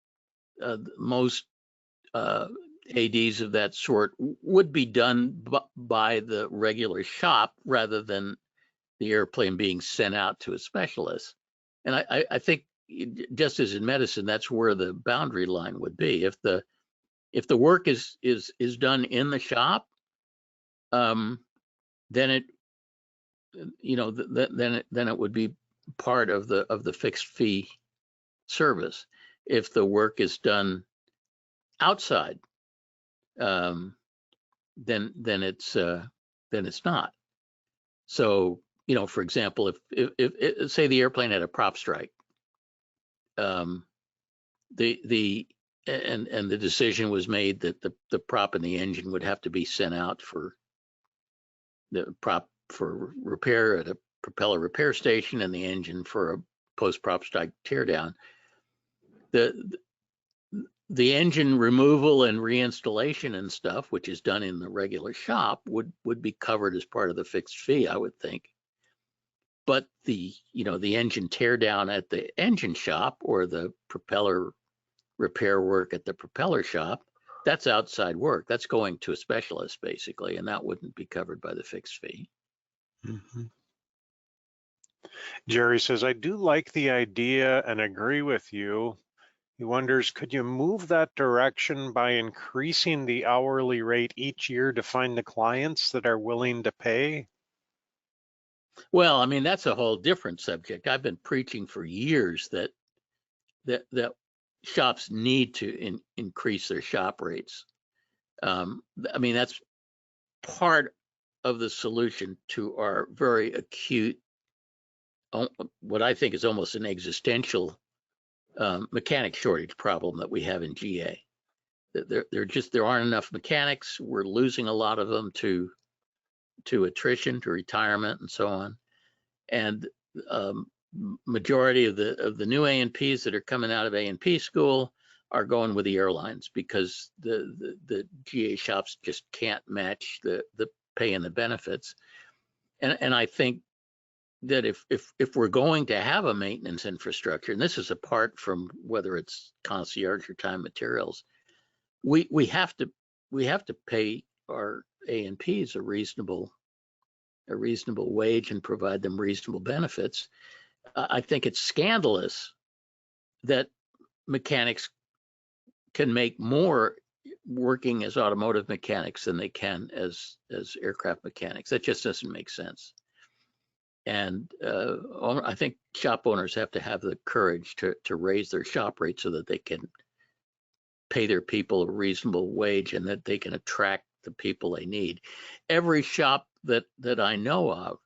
most ADs of that sort would be done by the regular shop rather than the airplane being sent out to a specialist. And I think, just as in medicine, that's where the boundary line would be. If the work is done in the shop, then it then it would be part of the fixed fee service. If the work is done outside, then it's not. So for example, if say the airplane had a prop strike, the decision was made that the prop and the engine would have to be sent out for the prop for repair at a propeller repair station and the engine for a post-prop strike teardown. The engine removal and reinstallation and stuff, which is done in the regular shop, would be covered as part of the fixed fee, I would think. But the engine teardown at the engine shop or the propeller repair work at the propeller shop, that's outside work. That's going to a specialist basically, and that wouldn't be covered by the fixed fee. Mm-hmm. Jerry says, I do like the idea and agree with you. He wonders, could you move that direction by increasing the hourly rate each year to find the clients that are willing to pay? Well, that's a whole different subject. I've been preaching for years that that shops need to increase their shop rates. I mean, that's part of the solution to our very acute, what I think is almost an existential mechanic shortage problem that we have in GA. There aren't enough mechanics. We're losing a lot of them to attrition, to retirement, and so on. And majority of the new A&Ps that are coming out of A&P school are going with the airlines because the GA shops just can't match the pay and the benefits. And I think that if we're going to have a maintenance infrastructure, and this is apart from whether it's concierge or time materials, we have to pay our A&Ps a reasonable wage and provide them reasonable benefits. I think it's scandalous that mechanics can make more working as automotive mechanics than they can as aircraft mechanics. That just doesn't make sense. And I think shop owners have to have the courage to raise their shop rate so that they can pay their people a reasonable wage and that they can attract the people they need. Every shop that I know of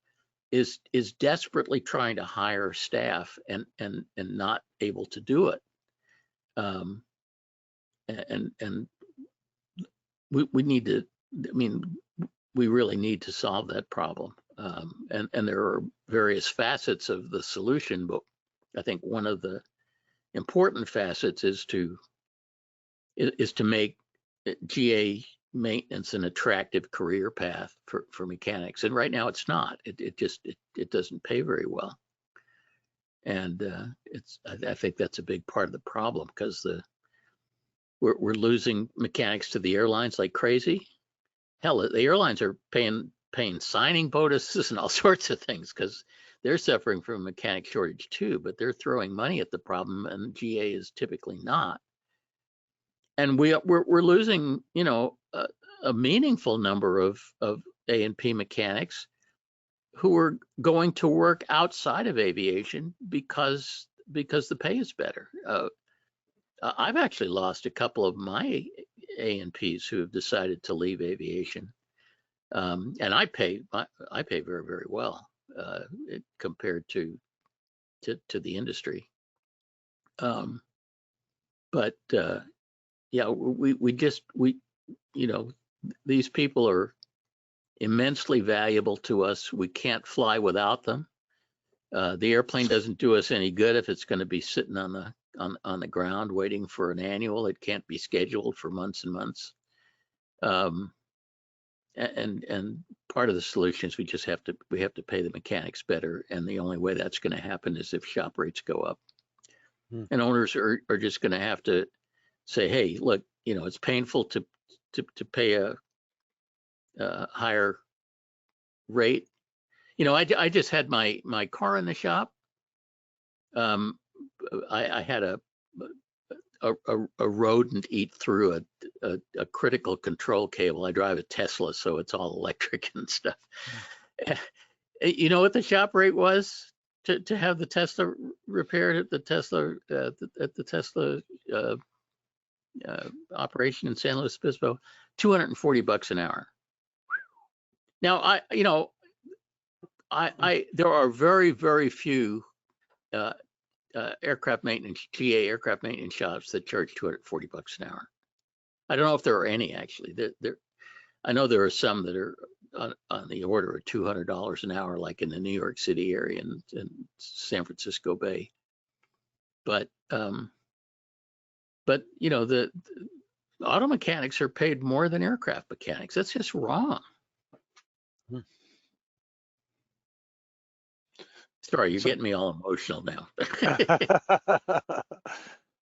is desperately trying to hire staff and not able to do it. And we need to, I mean, we really need to solve that problem. And there are various facets of the solution, but I think one of the important facets is to make GA maintenance an attractive career path for mechanics. And right now it's not. It doesn't pay very well. And I think that's a big part of the problem because we're losing mechanics to the airlines like crazy. Hell, the airlines are paying signing bonuses and all sorts of things because they're suffering from a mechanic shortage too, but they're throwing money at the problem and GA is typically not. And we're losing, a meaningful number of A&P mechanics who are going to work outside of aviation because the pay is better. I've actually lost a couple of my A&Ps who have decided to leave aviation, and I pay very, very well compared to the industry. But yeah, these people are immensely valuable to us. We can't fly without them. The airplane doesn't do us any good if it's going to be sitting on the ground waiting for an annual. It can't be scheduled for months and months. And part of the solution is we have to pay the mechanics better, and the only way that's going to happen is if shop rates go up. And owners are just going to have to say, hey, look, it's painful to pay a higher rate. I just had my car in the shop. I had a rodent eat through a critical control cable. I drive a Tesla, so it's all electric and stuff. You know what the shop rate was to have the Tesla repaired at the Tesla operation in San Luis Obispo? $240 an hour. Now there are very, very few aircraft maintenance, GA aircraft maintenance shops that charge $240 an hour. I don't know if there are any actually. I know there are some that are on the order of $200 an hour, like in the New York City area and San Francisco Bay. But the auto mechanics are paid more than aircraft mechanics. That's just wrong. Sorry, you're getting me all emotional now.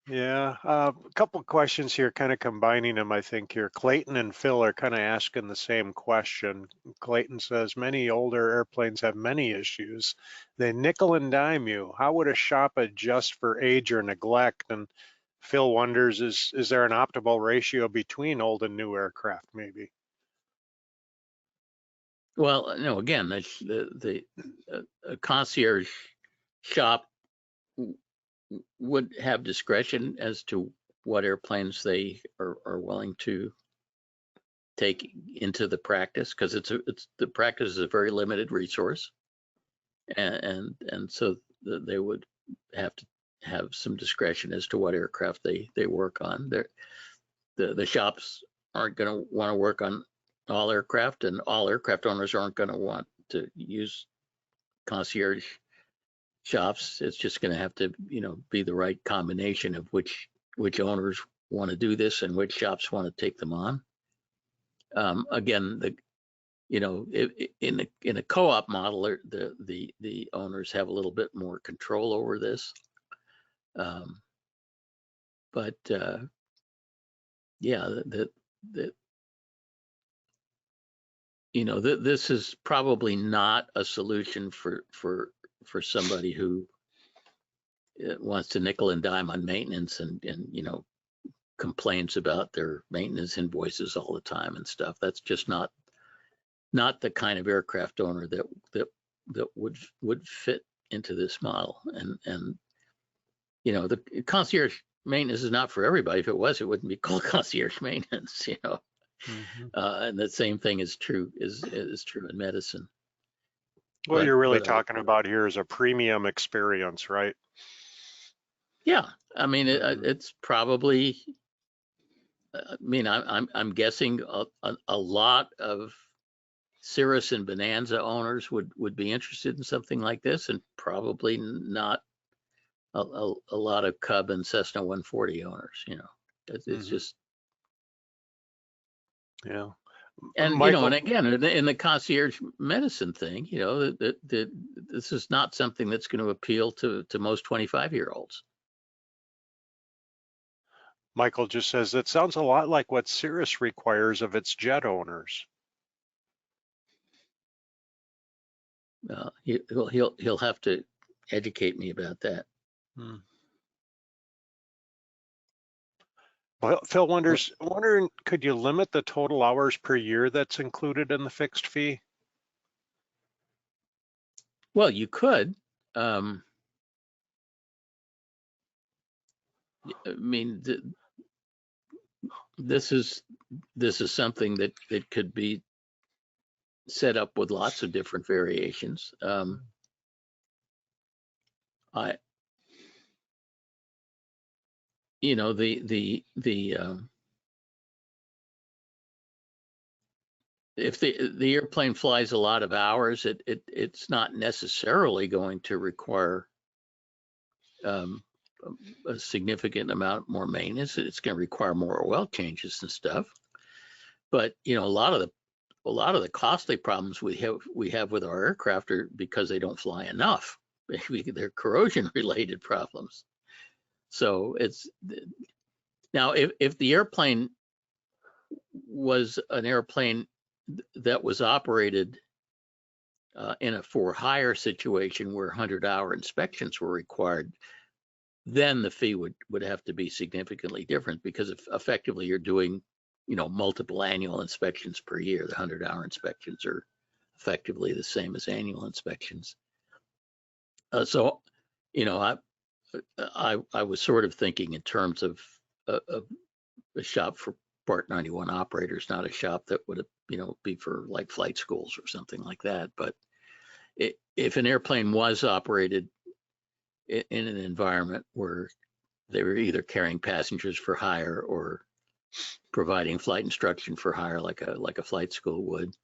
Yeah, a couple of questions here, kind of combining them, I think here. Clayton and Phil are kind of asking the same question. Clayton says, many older airplanes have many issues. They nickel and dime you. How would a shop adjust for age or neglect? And Phil wonders, is there an optimal ratio between old and new aircraft, maybe? Well, no, again, the concierge shop would have discretion as to what airplanes they are willing to take into the practice, because the practice is a very limited resource, and so they would have to have some discretion as to what aircraft they work on. The shops aren't going to want to work on all aircraft, and all aircraft owners aren't going to want to use concierge shops. It's just going to have to, be the right combination of which owners want to do this and which shops want to take them on. Again, in a co-op model, the owners have a little bit more control over this. But yeah, this is probably not a solution for somebody who wants to nickel and dime on maintenance and complains about their maintenance invoices all the time and stuff. That's just not the kind of aircraft owner that would fit into this model. And the concierge maintenance is not for everybody. If it was, it wouldn't be called concierge maintenance. Mm-hmm. And the same thing is true in medicine. What you're really talking about here is a premium experience, right? Yeah, I mean, it's probably. I mean, I'm guessing a lot of Cirrus and Bonanza owners would be interested in something like this, and probably not a lot of Cub and Cessna 140 owners. It's just. Yeah. And Michael, and again, in the concierge medicine thing, this is not something that's going to appeal to most 25-year-olds. Michael just says it sounds a lot like what Cirrus requires of its jet owners. He'll have to educate me about that. Well, Phil wondering, could you limit the total hours per year that's included in the fixed fee? Well, you could. I mean, this is something that could be set up with lots of different variations. If the airplane flies a lot of hours, it's not necessarily going to require a significant amount more maintenance. It's going to require more oil changes and stuff. But a lot of the costly problems we have with our aircraft are because they don't fly enough. They're corrosion related problems. So now if the airplane was an airplane that was operated in a for-hire situation where 100-hour inspections were required, then the fee would have to be significantly different, because if effectively you're doing multiple annual inspections per year. The 100-hour inspections are effectively the same as annual inspections. So I was sort of thinking in terms of a shop for Part 91 operators, not a shop that would be for like flight schools or something like that. But if an airplane was operated in an environment where they were either carrying passengers for hire or providing flight instruction for hire, like a flight school would,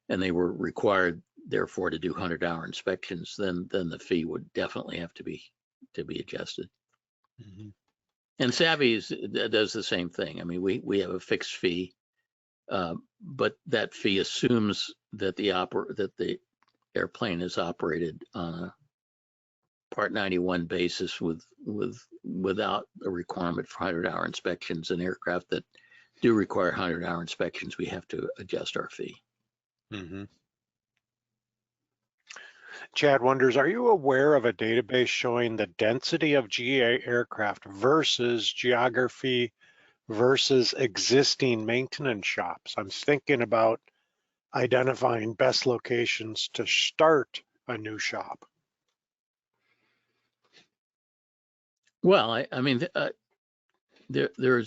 and they were required therefore to do 100-hour inspections, then the fee would definitely have to be adjusted. Mm-hmm. And Savvy does the same thing. I mean, we have a fixed fee, but that fee assumes that the airplane is operated on a Part 91 basis without a requirement for 100-hour inspections. And aircraft that do require 100-hour inspections, we have to adjust our fee. Mm-hmm. Chad wonders, are you aware of a database showing the density of GA aircraft versus geography versus existing maintenance shops? I'm thinking about identifying best locations to start a new shop. Well, I mean, there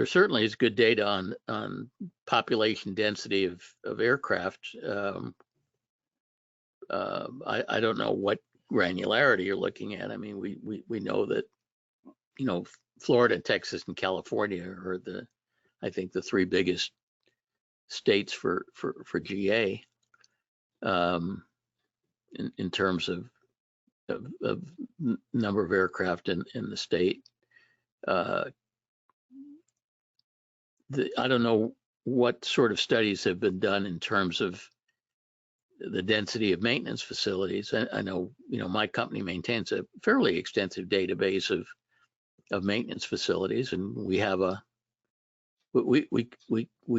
certainly is good data on population density of aircraft. I don't know what granularity you're looking at. I mean, we know that, you know, Florida, Texas, and California are I think the three biggest states for GA in terms of number of aircraft in the state. I don't know what sort of studies have been done in terms of the density of maintenance facilities. I know, you know, my company maintains a fairly extensive database of maintenance facilities, and we have we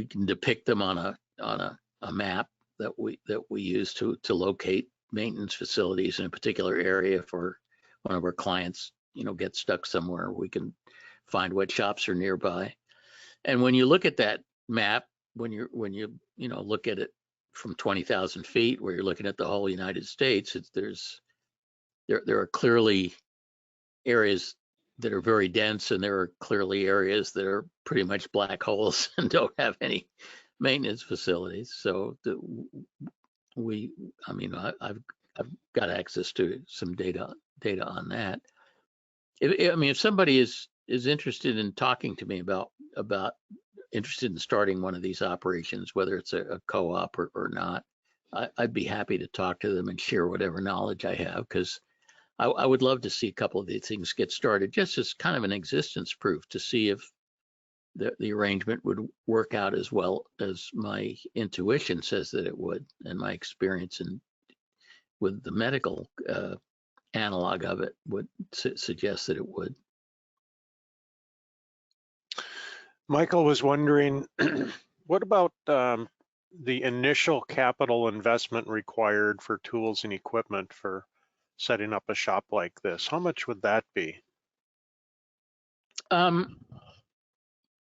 can depict them on a map that we use to locate maintenance facilities in a particular area. For one of our clients, you know, gets stuck somewhere, we can find what shops are nearby. And when you look at that map, when you look at it from 20,000 feet, where you're looking at the whole United States, there are clearly areas that are very dense, and there are clearly areas that are pretty much black holes and don't have any maintenance facilities. So I've got access to some data on that. If somebody is interested in talking to me about interested in starting one of these operations, whether it's a co-op or not, I'd be happy to talk to them and share whatever knowledge I have, because I would love to see a couple of these things get started, just as kind of an existence proof, to see if the arrangement would work out as well as my intuition says that it would, and my experience with the medical analog of it would suggest that it would. Michael was wondering, what about the initial capital investment required for tools and equipment for setting up a shop like this? How much would that be?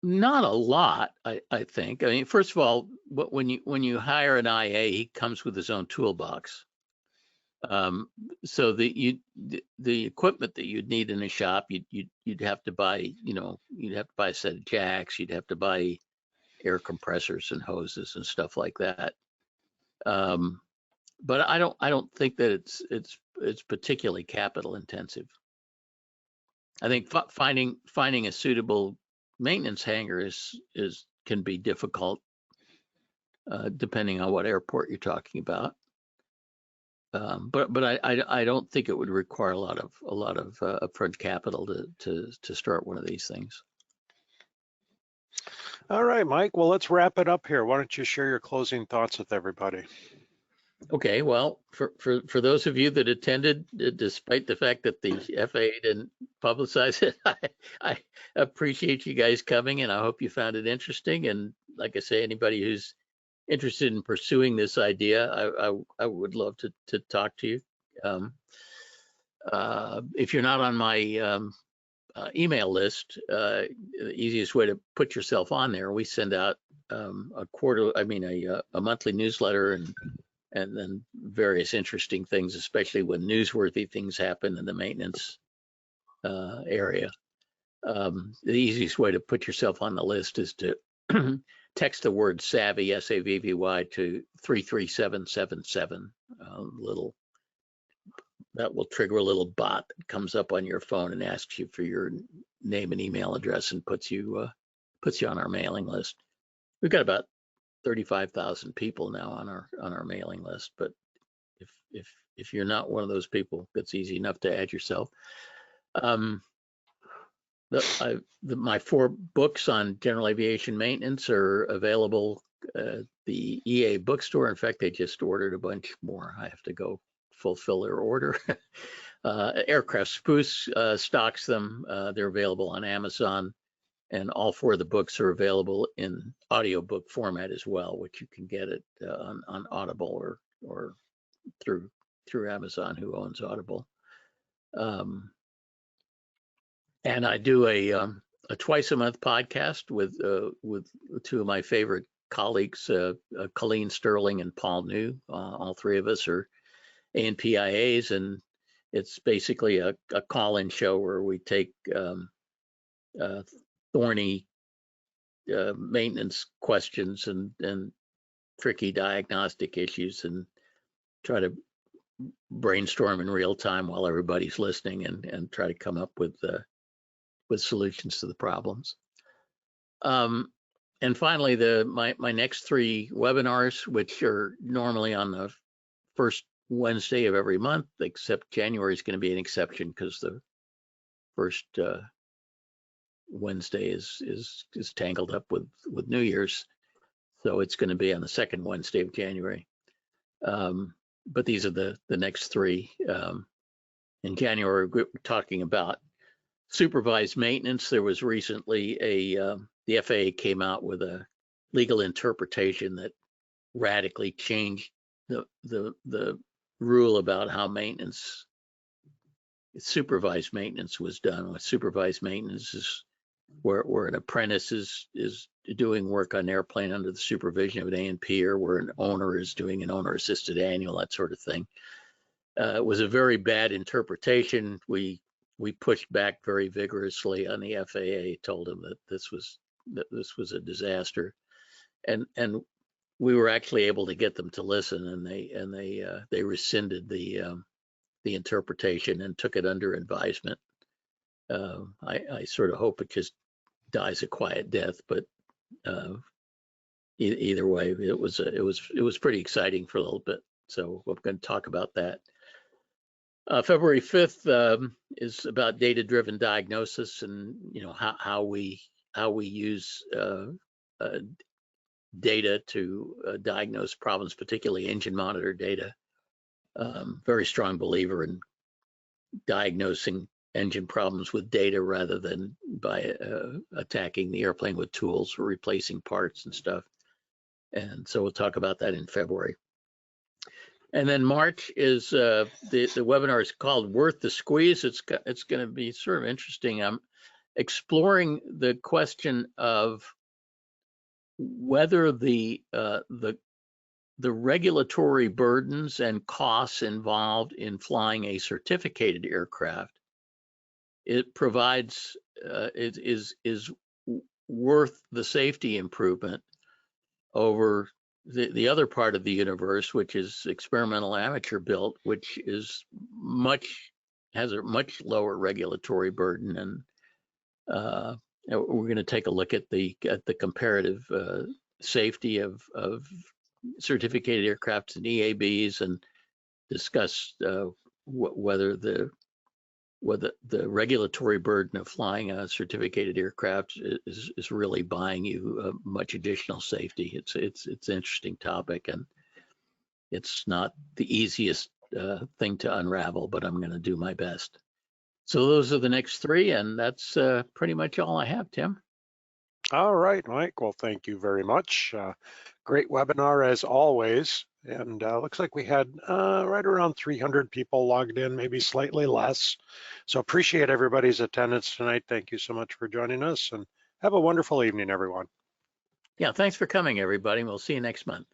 Not a lot, I think. I mean, first of all, when you hire an IA, he comes with his own toolbox. So the equipment that you'd need in a shop, you'd have to buy, you'd have to buy a set of jacks, you'd have to buy air compressors and hoses and stuff like that. But I don't think that it's particularly capital intensive. I think finding a suitable maintenance hangar can be difficult, depending on what airport you're talking about. But I don't think it would require a lot of upfront capital to start one of these things. All right, Mike. Well, let's wrap it up here. Why don't you share your closing thoughts with everybody? Okay. Well, for those of you that attended, despite the fact that the FAA didn't publicize it, I appreciate you guys coming, and I hope you found it interesting. And like I say, anybody who's interested in pursuing this idea, I would love to talk to you. If you're not on my email list, the easiest way to put yourself on there, we send out a monthly newsletter, and then various interesting things, especially when newsworthy things happen in the maintenance area. The easiest way to put yourself on the list is to text the word SAVVY, S-A-V-V-Y, to 33777. That will trigger a little bot that comes up on your phone and asks you for your name and email address, and puts you on our mailing list. We've got about 35,000 people now on our mailing list, but if you're not one of those people, that's easy enough to add yourself. My 4 books on general aviation maintenance are available at the EA bookstore. In fact, they just ordered a bunch more. I have to go fulfill their order. Aircraft Spruce stocks them. They're available on Amazon, and all 4 of the books are available in audiobook format as well, which you can get it on Audible or through Amazon, who owns Audible. And I do a twice a month podcast with 2 of my favorite colleagues, Colleen Sterling and Paul New. All 3 of us are ANPIAs, and It's basically a call-in show where we take thorny maintenance questions and tricky diagnostic issues and try to brainstorm in real time while everybody's listening and try to come up with solutions to the problems. And finally, my next 3 webinars, which are normally on the first Wednesday of every month, except January is going to be an exception because the first Wednesday is tangled up with New Year's, so it's going to be on the second Wednesday of January. But these are the next 3. In January, we're talking about supervised maintenance. There was recently the FAA came out with a legal interpretation that radically changed the rule about how supervised maintenance was done. With supervised maintenance is where an apprentice is doing work on an airplane under the supervision of an A&P, or where an owner is doing an owner-assisted annual, that sort of thing. It was a very bad interpretation. We pushed back very vigorously on the FAA, told them that this was a disaster, and we were actually able to get them to listen, and they rescinded the interpretation and took it under advisement. I sort of hope it just dies a quiet death, but either way, it was pretty exciting for a little bit. So we're going to talk about that. February 5th is about data-driven diagnosis, and how we use data to diagnose problems, particularly engine monitor data. Very strong believer in diagnosing engine problems with data rather than by attacking the airplane with tools or replacing parts and stuff. And so we'll talk about that in February. And then March is the webinar is called Worth the Squeeze. It's going to be sort of interesting. I'm exploring the question of whether the regulatory burdens and costs involved in flying a certificated aircraft, it provides is worth the safety improvement over the other part of the universe, which is experimental amateur built, which has a much lower regulatory burden. And we're going to take a look at the comparative safety of certificated aircrafts and EABs, and discuss whether the regulatory burden of flying a certificated aircraft is really buying you much additional safety. It's an interesting topic, and it's not the easiest thing to unravel, but I'm going to do my best. So those are the next 3, and that's pretty much all I have, Tim. All right, Mike. Well, thank you very much. Great webinar as always. And looks like we had right around 300 people logged in, maybe slightly less. So appreciate everybody's attendance tonight. Thank you so much for joining us, and have a wonderful evening, everyone. Yeah, thanks for coming, everybody. We'll see you next month.